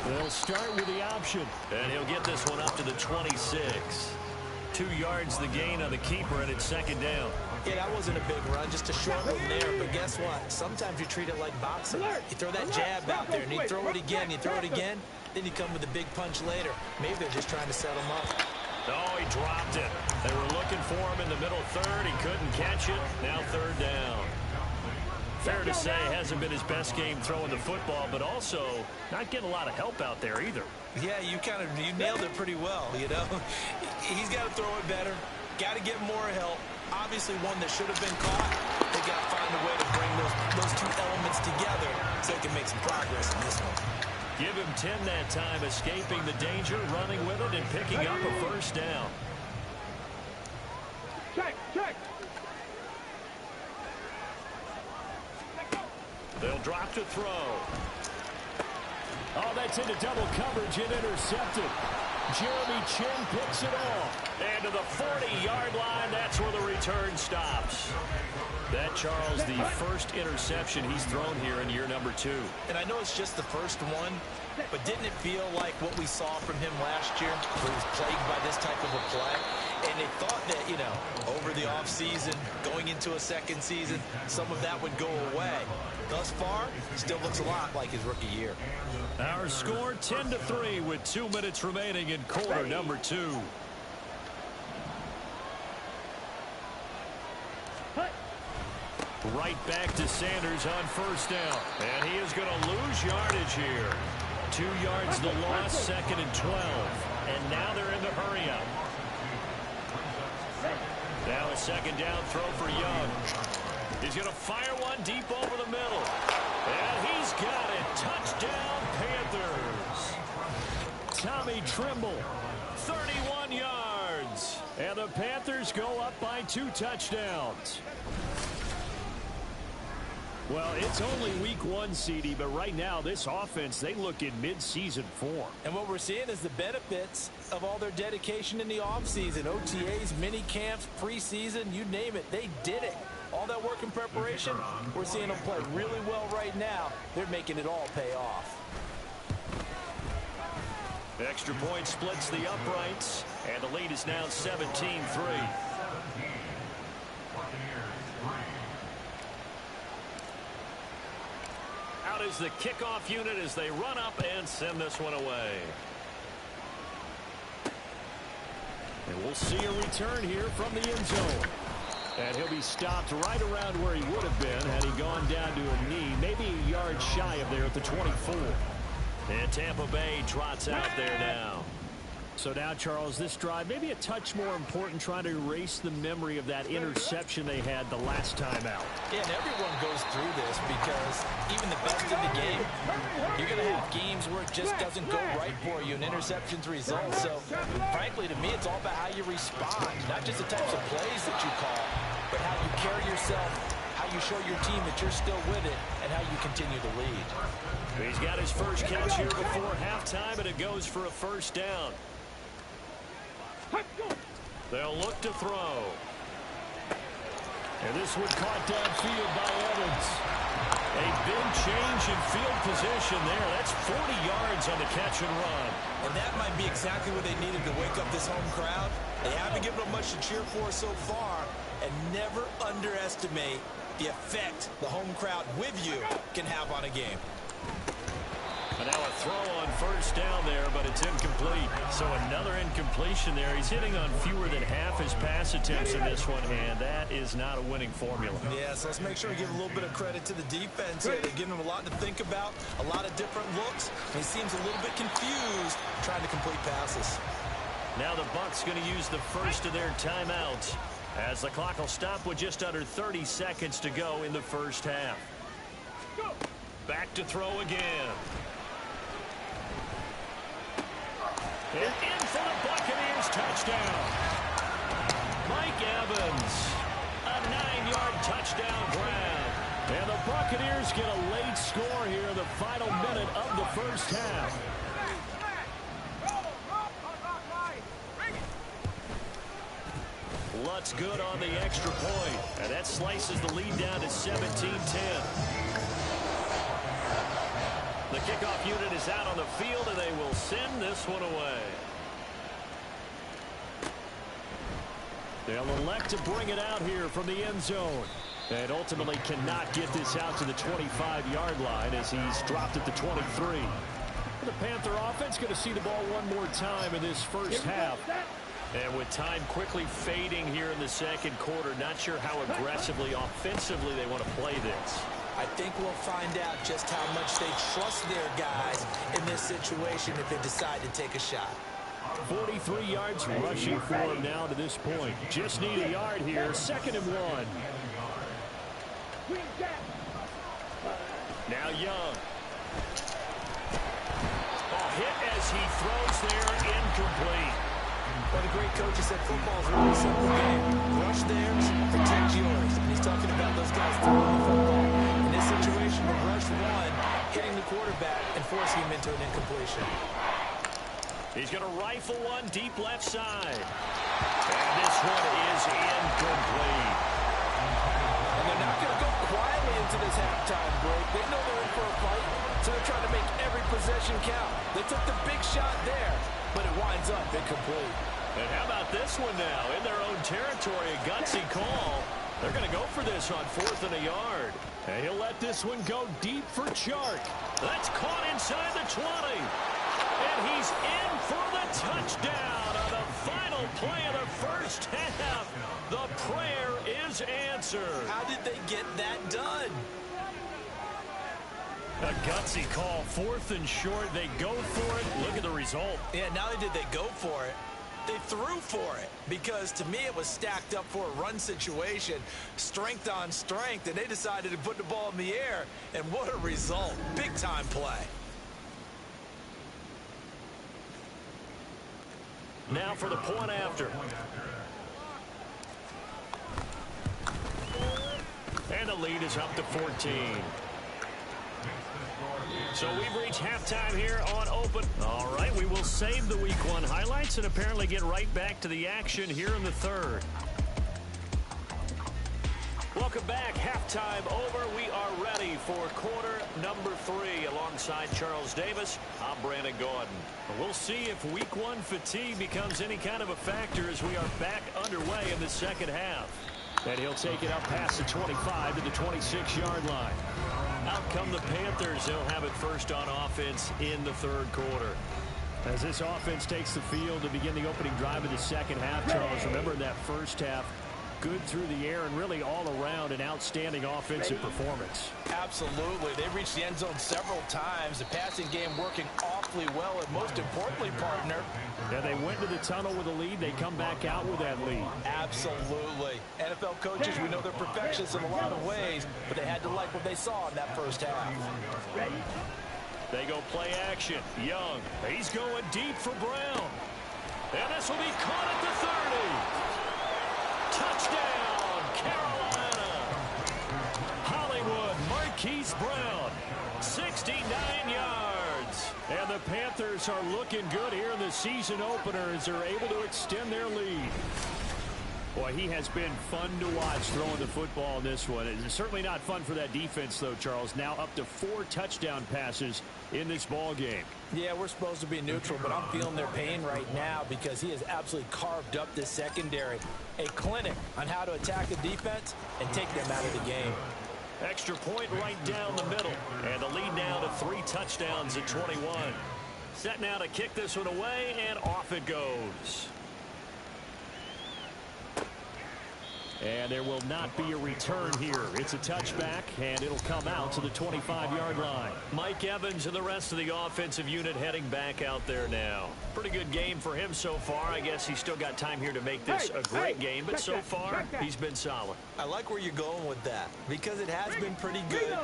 They'll start with the option. And he'll get this one up to the 26. 2 yards the gain on the keeper, and it's 2nd down. Yeah, that wasn't a big run, just a short one there. But guess what? Sometimes you treat it like boxing. You throw that jab out there, and you throw it again, then you come with a big punch later. Maybe they're just trying to set him up. Oh, he dropped it. They were looking for him in the middle 3rd. He couldn't catch it. Now 3rd down. Fair to say, hasn't been his best game throwing the football, but also not getting a lot of help out there either. Yeah, you nailed it pretty well, you know. He's got to throw it better. Got to get more help. Obviously one that should have been caught. They got to find a way to bring those 2 elements together so they can make some progress in this one. Give him 10 that time, escaping the danger, running with it, and picking up a 1st down. Check. They'll drop to throw. Oh, that's into double coverage and intercepted. Jeremy Chin picks it off. And to the 40-yard line, that's where the return stops. That, Charles, the first interception he's thrown here in year number 2. And I know it's just the first one, but didn't it feel like what we saw from him last year, where he was plagued by this type of a play? And they thought that, you know, over the offseason, going into a second season, some of that would go away. Thus far, still looks a lot like his rookie year. Our score 10-3 with 2 minutes remaining in quarter number 2. Right back to Sanders on first down. And he is going to lose yardage here. 2 yards the loss, 2nd and 12. And now they're in the hurry up. Now a 2nd down throw for Young. He's going to fire one deep over the middle. And he's got it. Touchdown, Panthers. Tommy Trimble, 31 yards. And the Panthers go up by 2 touchdowns. Well, it's only week 1, CD, but right now this offense, they look in mid-season form. And what we're seeing is the benefits of all their dedication in the offseason. OTAs, mini camps, preseason, you name it, they did it. All that work in preparation, we're seeing them play really well right now. They're making it all pay off. Extra point splits the uprights, and the lead is now 17-3. Out is the kickoff unit as they run up and send this one away. And we'll see a return here from the end zone. And he'll be stopped right around where he would have been had he gone down to a knee, maybe a yard shy of there at the 24. And Tampa Bay trots out there now. So now, Charles, this drive maybe a touch more important, trying to erase the memory of that interception they had the last time out. Yeah, and everyone goes through this because even the best of the game, you're going to have games where it just doesn't go right for you and interceptions result. So, frankly, to me, it's all about how you respond, not just the types of plays that you call, but how you carry yourself, how you show your team that you're still with it, and how you continue to lead. He's got his first catch here before halftime, and it goes for a first down. They'll look to throw. And this one caught downfield by Evans. A big change in field position there. That's 40 yards on the catch and run. And that might be exactly what they needed to wake up this home crowd. They haven't given them much to cheer for so far. And never underestimate the effect the home crowd with you can have on a game. And now a throw on first down there, but it's incomplete. So another incompletion there. He's hitting on fewer than half his pass attempts in this one, and that is not a winning formula. Yeah, so let's make sure we give a little bit of credit to the defense here. They're giving him a lot to think about, a lot of different looks. He seems a little bit confused trying to complete passes. Now the Bucs going to use the first of their timeouts as the clock will stop with just under 30 seconds to go in the first half. Back to throw again. And in for the Buccaneers touchdown. Mike Evans, a 9-yard touchdown grab. And the Buccaneers get a late score here in the final minute of the first half. Lutz good on the extra point. And that slices the lead down to 17-10. The kickoff unit is out on the field, and they will send this one away. They'll elect to bring it out here from the end zone. And ultimately cannot get this out to the 25-yard line as he's dropped at the 23. The Panther offense going to see the ball one more time in this first half. And with time quickly fading here in the second quarter, not sure how aggressively, offensively they want to play this. I think we'll find out just how much they trust their guys in this situation if they decide to take a shot. 43 yards rushing for him now to this point. Just need a yard here. 2nd and 1. Now Young. Hit as he throws there, incomplete. Well, the great coach has said football is a really simple game. Rush theirs, protect yours. And he's talking about those guys throwing the football. In this situation, the rush one, hitting the quarterback and forcing him into an incompletion. He's going to rifle one deep left side. And this one is incomplete. And they're not going to go quietly into this halftime break. They know they're in for a fight, so they're trying to make every possession count. They took the big shot there, but it winds up incomplete. And how about this one now? In their own territory, a gutsy call. They're going to go for this on 4th and a yard. And he'll let this one go deep for Chark. That's caught inside the 20. And he's in for the touchdown on the final play of the first half. The prayer is answered. How did they get that done? A gutsy call, 4th and short. They go for it. Look at the result. Yeah, not only did they go for it, they threw for it, because to me it was stacked up for a run situation, strength on strength, and they decided to put the ball in the air, and what a result. Big time play. Now for the point after. And the lead is up to 14. So we've reached halftime here on Open. All right, we will save the Week 1 highlights and apparently get right back to the action here in the third. Welcome back. Halftime over. We are ready for quarter number 3 alongside Charles Davis. I'm Brandon Gordon. We'll see if Week 1 fatigue becomes any kind of a factor as we are back underway in the second half. And he'll take it up past the 25 to the 26-yard line. Out come the Panthers. They'll have it first on offense in the third quarter. As this offense takes the field to begin the opening drive of the second half, Charles, remember in that first half, good through the air and really all around an outstanding offensive performance. Absolutely. They reached the end zone several times. The passing game working awfully well, and most importantly, partner, yeah, they went to the tunnel with a lead. They come back out with that lead. Absolutely. NFL coaches, we know they're perfectionists in a lot of ways, but they had to like what they saw in that first half. They go play action. Young. He's going deep for Brown. And this will be caught at the 30. Touchdown, Carolina. Hollywood, Marquise Brown, 69 yards. And the Panthers are looking good here in the season opener as they're able to extend their lead. Boy, he has been fun to watch throwing the football in this one. It's certainly not fun for that defense, though, Charles. Now up to 4 touchdown passes in this ball game. Yeah, we're supposed to be neutral, but I'm feeling their pain right now because he has absolutely carved up this secondary. A clinic on how to attack the defense and take them out of the game. Extra point right down the middle. And the lead now to 3 touchdowns at 21. Set now to kick this one away, and off it goes. And there will not be a return here. It's a touchback, and it'll come out to the 25-yard line. Mike Evans and the rest of the offensive unit heading back out there now. Pretty good game for him so far. I guess he's still got time here to make this a great game, but so far, he's been solid. I like where you're going with that because it has been pretty good,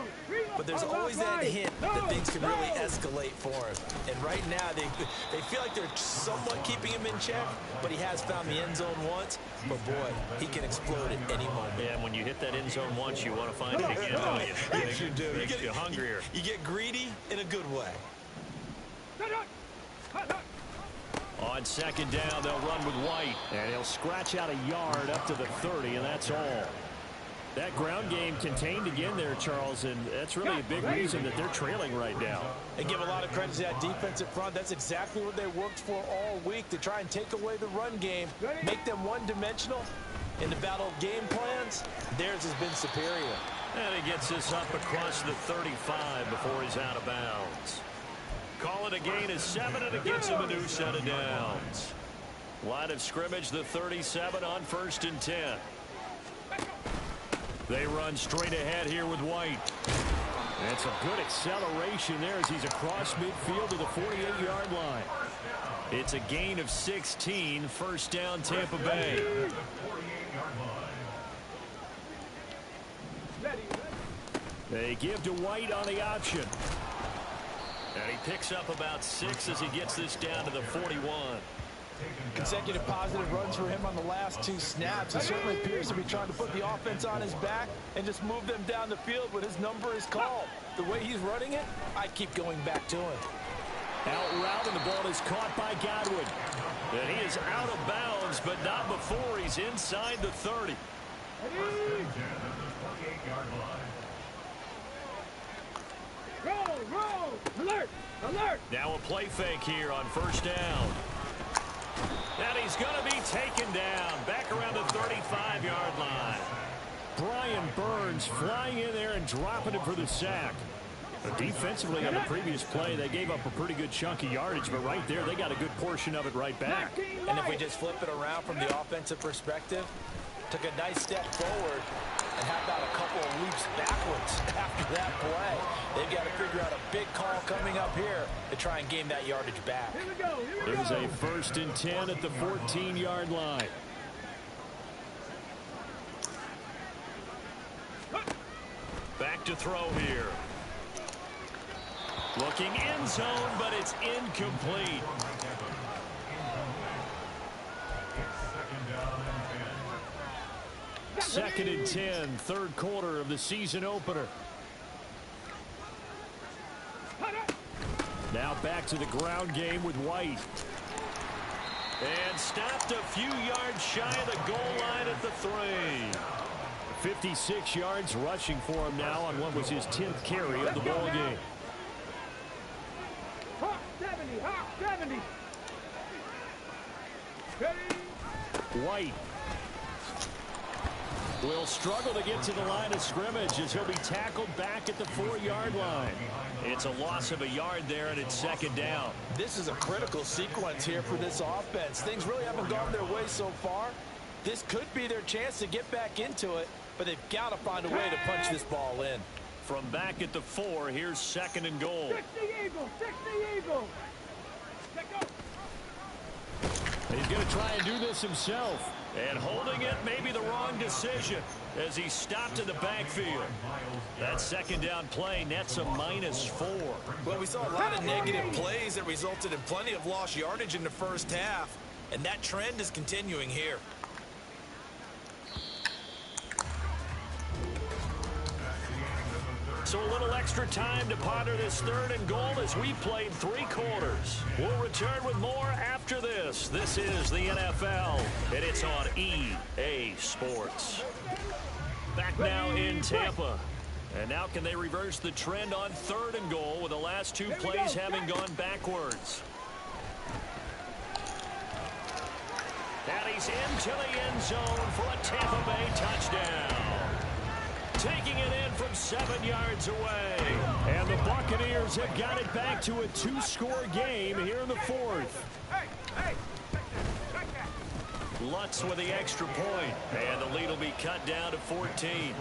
but there's always that hint that things can really escalate for him. And right now, they feel like they're somewhat keeping him in check, but he has found the end zone once. But, boy, he can explode at any moment. Yeah, and when you hit that end zone once, you want to find it again, don't you? Yes, you do. Makes you hungrier. You get greedy in a good way. On second down, they'll run with White. And he'll scratch out a yard up to the 30, and that's all. That ground game contained again there, Charles, and that's really a big reason that they're trailing right now. They give a lot of credit to that defensive front. That's exactly what they worked for all week, to try and take away the run game, make them one-dimensional. In the battle of game plans, theirs has been superior. And he gets this up across the 35 before he's out of bounds. Call it a gain of 7, and it gets him a new set of downs. Line of scrimmage, the 37 on 1st and 10. They run straight ahead here with White. And it's a good acceleration there as he's across midfield to the 48-yard line. It's a gain of 16, first down Tampa Bay. They give to White on the option. And he picks up about 6 as he gets this down to the 41. Consecutive positive runs for him on the last 2 snaps. He certainly appears to be trying to put the offense on his back and just move them down the field when his number is called. The way he's running it, I keep going back to him. Out route, and the ball is caught by Godwin. And he is out of bounds, but not before he's inside the 30. Roll! Alert! Alert! Now a play fake here on first down. And he's going to be taken down back around the 35-yard line. Brian Burns flying in there and dropping it for the sack. Defensively on the previous play, they gave up a pretty good chunk of yardage, but right there, they got a good portion of it right back. And if we just flip it around from the offensive perspective, took a nice step forward, and how about a couple of leaps backwards after that play? They've got to figure out a big call coming up here to try and gain that yardage back. Here we go. It was a 1st and 10 at the 14-yard line. Back to throw here. Looking end zone, but it's incomplete. Second and 10, third quarter of the season opener. Now back to the ground game with White. And stopped a few yards shy of the goal line at the 3. 56 yards rushing for him now on what was his 10th carry of the ball game. Hawk 70, Hawk 70. Ready? White will struggle to get to the line of scrimmage as he'll be tackled back at the 4-yard line. It's a loss of a yard there, and it's 2nd down. This is a critical sequence here for this offense. Things really haven't gone their way so far. This could be their chance to get back into it, but they've got to find a way to punch this ball in. From back at the 4, here's 2nd and goal. 60 Eagles, 60 Eagles. And he's going to try and do this himself. And holding it may be the wrong decision as he stopped in the backfield. That 2nd down play nets a -4. Well, we saw a lot of negative plays that resulted in plenty of lost yardage in the first half, and that trend is continuing here. So a little extra time to ponder this 3rd and goal as we played 3 quarters. We'll return with more after this. This is the NFL, and it's on EA Sports. Back now in Tampa. And now can they reverse the trend on 3rd and goal with the last 2 plays having gone backwards? And he's into the end zone for a Tampa Bay touchdown. Taking it in from 7 yards away. And the Buccaneers have got it back to a 2-score game here in the 4th. Lutz with the extra point. And the lead will be cut down to 14.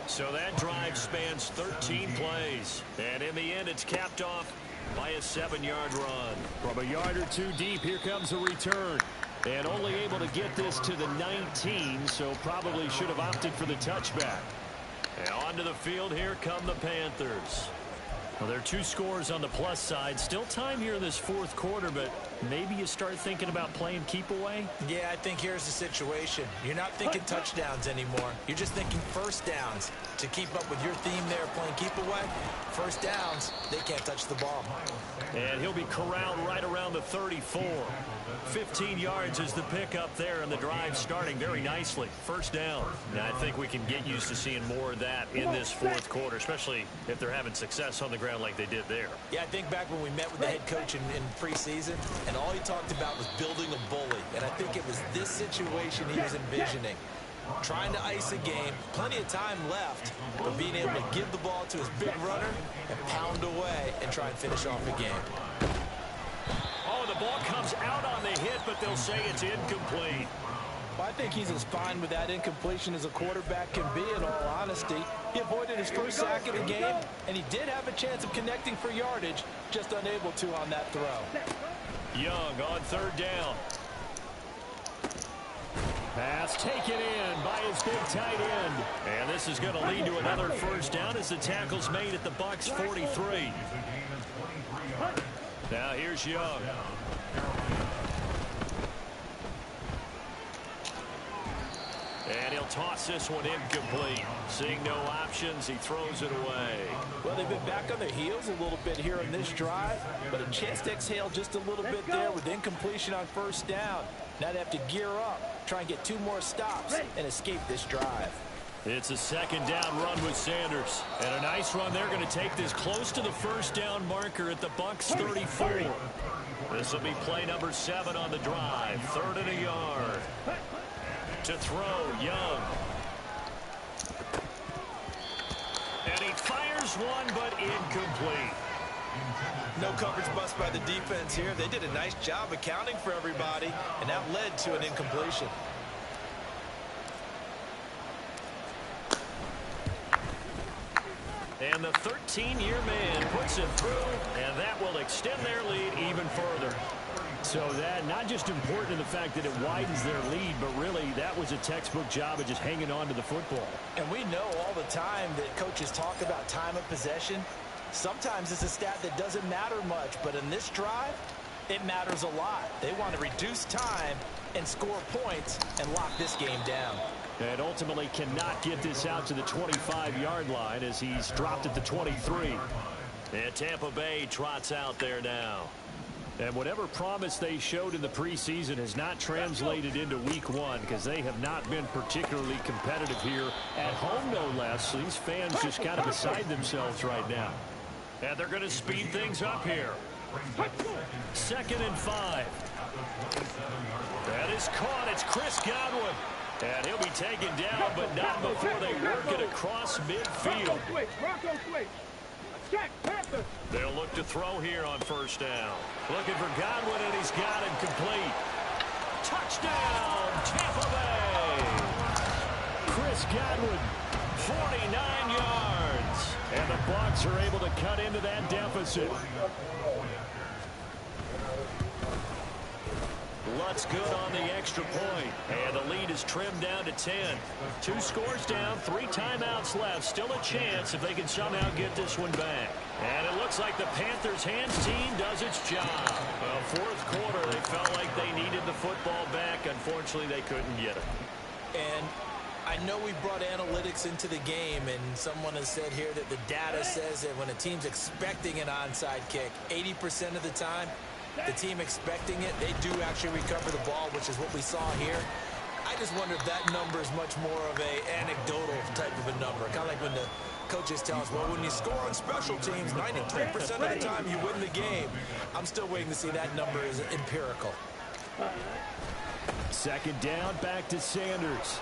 So that drive spans 13 plays. And in the end, it's capped off by a 7-yard run. From a yard or 2 deep, here comes the return. And only able to get this to the 19, so probably should have opted for the touchback. And onto the field, here come the Panthers. Well, there are 2 scores on the plus side. Still time here in this 4th quarter, but maybe you start thinking about playing keep away? Yeah, I think here's the situation. You're not thinking touchdowns anymore. You're just thinking first downs. To keep up with your theme there, playing keep away, first downs, they can't touch the ball. And he'll be corralled right around the 34. 15 yards is the pickup there, and the drive starting very nicely. First down. Now, I think we can get used to seeing more of that in this 4th quarter, especially if they're having success on the ground like they did there. Yeah, I think back when we met with the head coach in preseason, and all he talked about was building a bully. And I think it was this situation he was envisioning. Trying to ice a game, plenty of time left, but being able to give the ball to his big runner and pound away and try and finish off the game. Oh, the ball comes out on the hit, but they'll say it's incomplete. Well, I think he's as fine with that incompletion as a quarterback can be, in all honesty. He avoided his first sack of the game, and he did have a chance of connecting for yardage, just unable to on that throw. Young on 3rd down. Pass taken in by his big tight end. And this is going to lead to another first down as the tackle's made at the Bucs 43. Now here's Young. And he'll toss this one incomplete. Seeing no options, he throws it away. Well, they've been back on their heels a little bit here in this drive, but a chance to exhale just a little bit there with incompletion on first down. Now they have to gear up, try and get 2 more stops, and escape this drive. It's a 2nd down run with Sanders. And a nice run. They're going to take this close to the first down marker at the Bucs 34. This will be play number 7 on the drive. 3rd and a yard. To throw, Young. And he fires one, but incomplete. No coverage bust by the defense here. They did a nice job accounting for everybody, and that led to an incompletion. And the 13-year man puts it through, and that will extend their lead even further. So that not just important in the fact that it widens their lead, but really that was a textbook job of just hanging on to the football. And we know all the time that coaches talk about time of possession. Sometimes it's a stat that doesn't matter much, but in this drive, it matters a lot. They want to reduce time and score points and lock this game down. And ultimately cannot get this out to the 25-yard line as he's dropped at the 23. And Tampa Bay trots out there now. And whatever promise they showed in the preseason has not translated into week 1 because they have not been particularly competitive here at home, no less. These fans just kind of beside themselves right now. And they're going to speed things up here. 2nd and 5. That is caught. It's Chris Godwin. And he'll be taken down, but not before they work it across midfield. Bronco switch. Check, Panther. They'll look to throw here on 1st down. Looking for Godwin, and he's got him complete. Touchdown, Tampa Bay. Chris Godwin, 49 yards. and the Bucs are able to cut into that deficit. Lutz good on the extra point, and the lead is trimmed down to 10. 2 scores down, 3 timeouts left. Still a chance if they can somehow get this one back. And it looks like the Panthers' hands team does its job. Well, 4th quarter, they felt like they needed the football back. Unfortunately, they couldn't get it. And I know we brought analytics into the game, and someone has said here that the data says that when a team's expecting an onside kick, 80% of the time, the team expecting it, they do actually recover the ball, which is what we saw here. I just wonder if that number is much more of a anecdotal type of a number. Kind of like when the coaches tell us, well, when you score on special teams, 93% of the time you win the game. I'm still waiting to see that number is empirical. 2nd down, back to Sanders.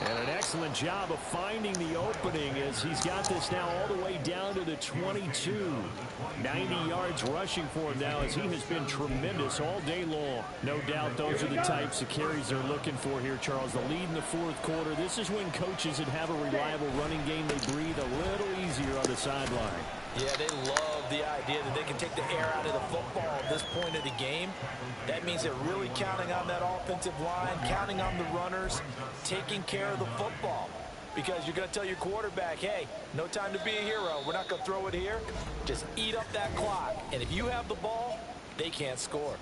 And an excellent job of finding the opening as he's got this now all the way down to the 22. 90 yards rushing for him now as he has been tremendous all day long. No doubt those are the types of carries they're looking for here, Charles. The lead in the 4th quarter. This is when coaches that have a reliable running game, they breathe a little easier on the sideline. Yeah, they love the idea that they can take the air out of the football at this point of the game. That means they're really counting on that offensive line, counting on the runners, taking care of the football. Because you're going to tell your quarterback, hey, no time to be a hero. We're not going to throw it here. Just eat up that clock. And if you have the ball, they can't score.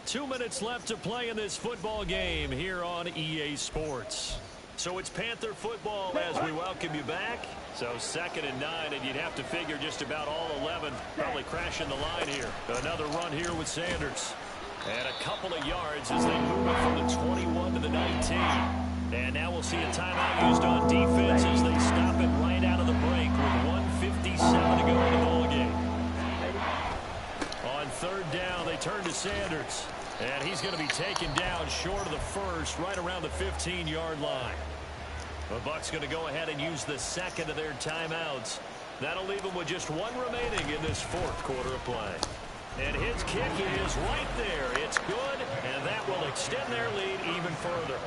2 minutes left to play in this football game here on EA Sports. So it's Panther football as we welcome you back. So 2nd and 9, and you'd have to figure just about all 11 probably crashing the line here. Another run here with Sanders. And a couple of yards as they move it from the 21 to the 19. And now we'll see a timeout used on defense as they stop it right out of the break with 1:57 to go in the ballgame. On 3rd down, they turn to Sanders. And he's going to be taken down short of the 1st, right around the 15-yard line. The Bucs going to go ahead and use the 2nd of their timeouts. That'll leave them with just 1 remaining in this 4th quarter of play. And his kick is right there. It's good, and that will extend their lead even further.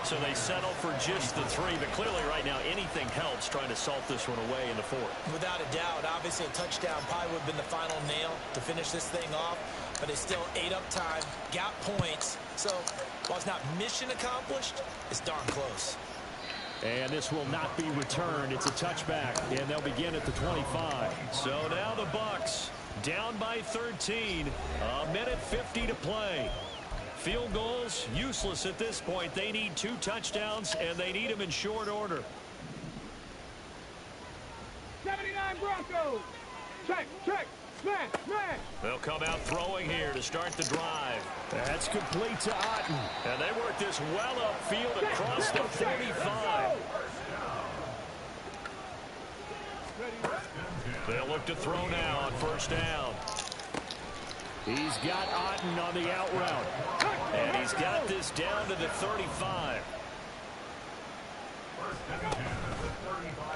So they settle for just the 3, but clearly right now anything helps trying to salt this one away in the 4th. Without a doubt, obviously a touchdown probably would have been the final nail to finish this thing off, but it's still ate up time, got points. So while it's not mission accomplished, it's darn close. And this will not be returned. It's a touchback, and they'll begin at the 25. So now the Bucs down by 13. 1:50 to play. Field goals useless at this point. They need 2 touchdowns, and they need them in short order. 79 Broncos. Check, check, smash, smash. They'll come out throwing here to start the drive. That's complete to Otten. And they work this well upfield across the 45. They'll look to throw now on 1st down. He's got Otten on the out route. And he's got this down to the 35.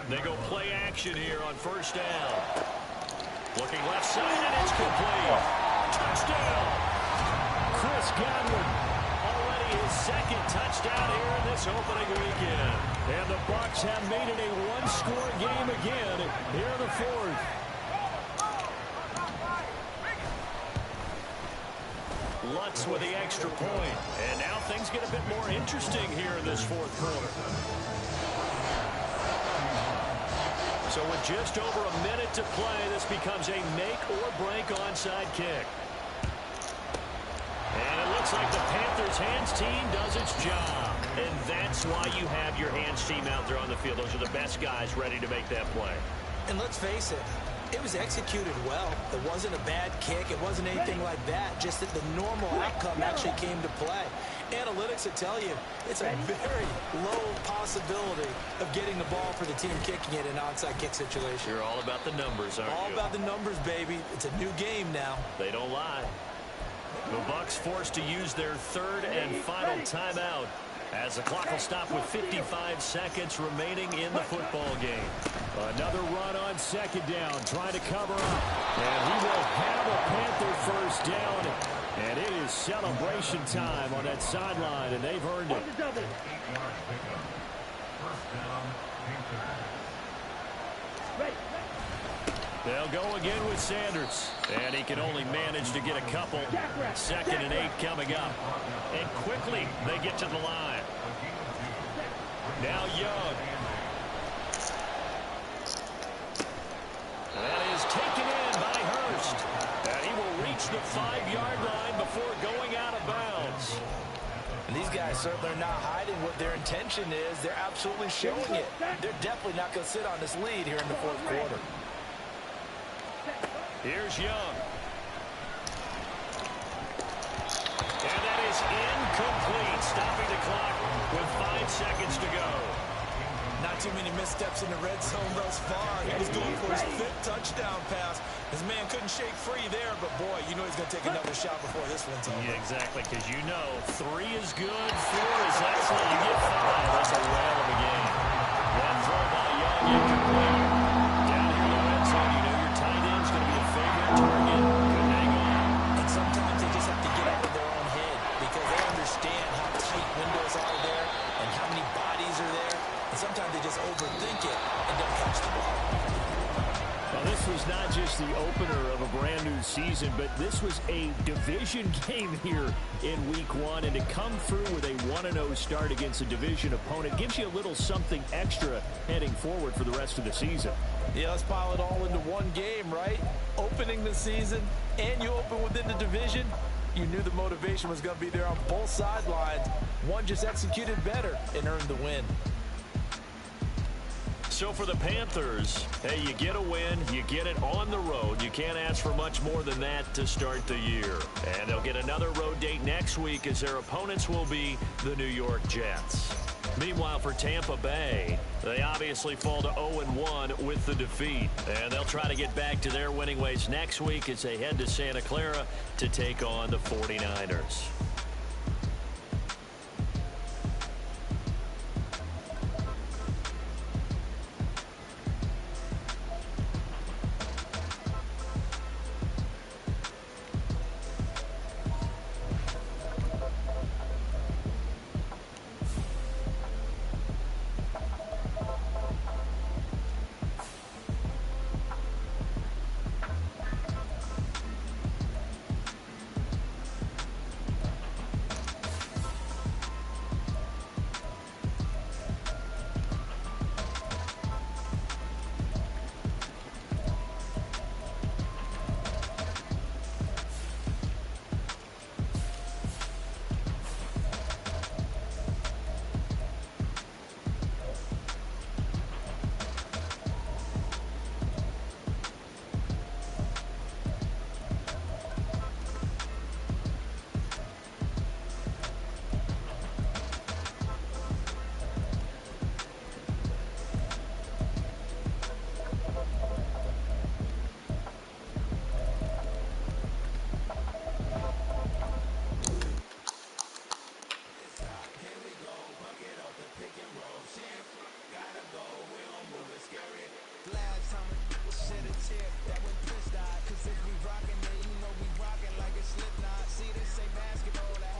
They go play action here on first down. Looking left side, and it's complete. Touchdown! Chris Godwin. Already his second touchdown here in this opening weekend. And the Bucs have made it a one-score game again here in the fourth. Lutz with the extra point. And now things get a bit more interesting here in this fourth quarter. So with just over a minute to play, this becomes a make-or-break onside kick. And it looks like the Panthers' hands team does its job. And that's why you have your hands team out there on the field. Those are the best guys ready to make that play. And let's face it, it was executed well. It wasn't a bad kick. It wasn't anything like that. Just that the normal outcome actually came to play. Analytics will tell you it's a very low possibility of getting the ball for the team kicking it in an onside kick situation. You're all about the numbers, aren't you? All about the numbers, baby. It's a new game now. They don't lie. The Bucs forced to use their third and final timeout as the clock will stop with 55 seconds remaining in the football game. Another run on second down, trying to cover up. And he will have a Panther first down. And it is celebration time on that sideline, and they've earned it. They'll go again with Sanders. And he can only manage to get a couple. 2nd and 8 coming up. And quickly they get to the line. Now Young. That is taken in by Hurst. And he will reach the 5-yard line before going out of bounds. And these guys certainly are not hiding what their intention is. They're absolutely showing it. They're definitely not going to sit on this lead here in the fourth quarter. Here's Young. And that is incomplete, stopping the clock with 5 seconds to go. Not too many missteps in the red zone thus far. He was going for his 5th touchdown pass. His man couldn't shake free there, but boy, you know he's going to take another shot before this one's over. Yeah, exactly, because you know 3 is good, 4 is excellent. You get 5, that's a whale of a game. One throw by Young, incomplete. Down here in the red zone, you know your tight end's going to be a favorite target. Couldn't hang on. And sometimes they just have to get out of their own head because they understand how tight windows are there and how many bodies are there. And sometimes they just overthink it and don't catch the ball. Well, this was not just the opener of a brand new season, but this was a division game here in week 1. And to come through with a 1-0 start against a division opponent gives you a little something extra heading forward for the rest of the season. Yeah, let's pile it all into one game, right? Opening the season, and you open within the division. You knew the motivation was going to be there on both sidelines. One just executed better and earned the win. So for the Panthers, hey, you get a win, you get it on the road. You can't ask for much more than that to start the year. And they'll get another road date next week as their opponents will be the New York Jets. Meanwhile, for Tampa Bay, they obviously fall to 0-1 with the defeat. And they'll try to get back to their winning ways next week as they head to Santa Clara to take on the 49ers. tip that when Prince died. Cause if we rockin' it, you know we rockin' like it's Slipknot. See, this ain't basketball, that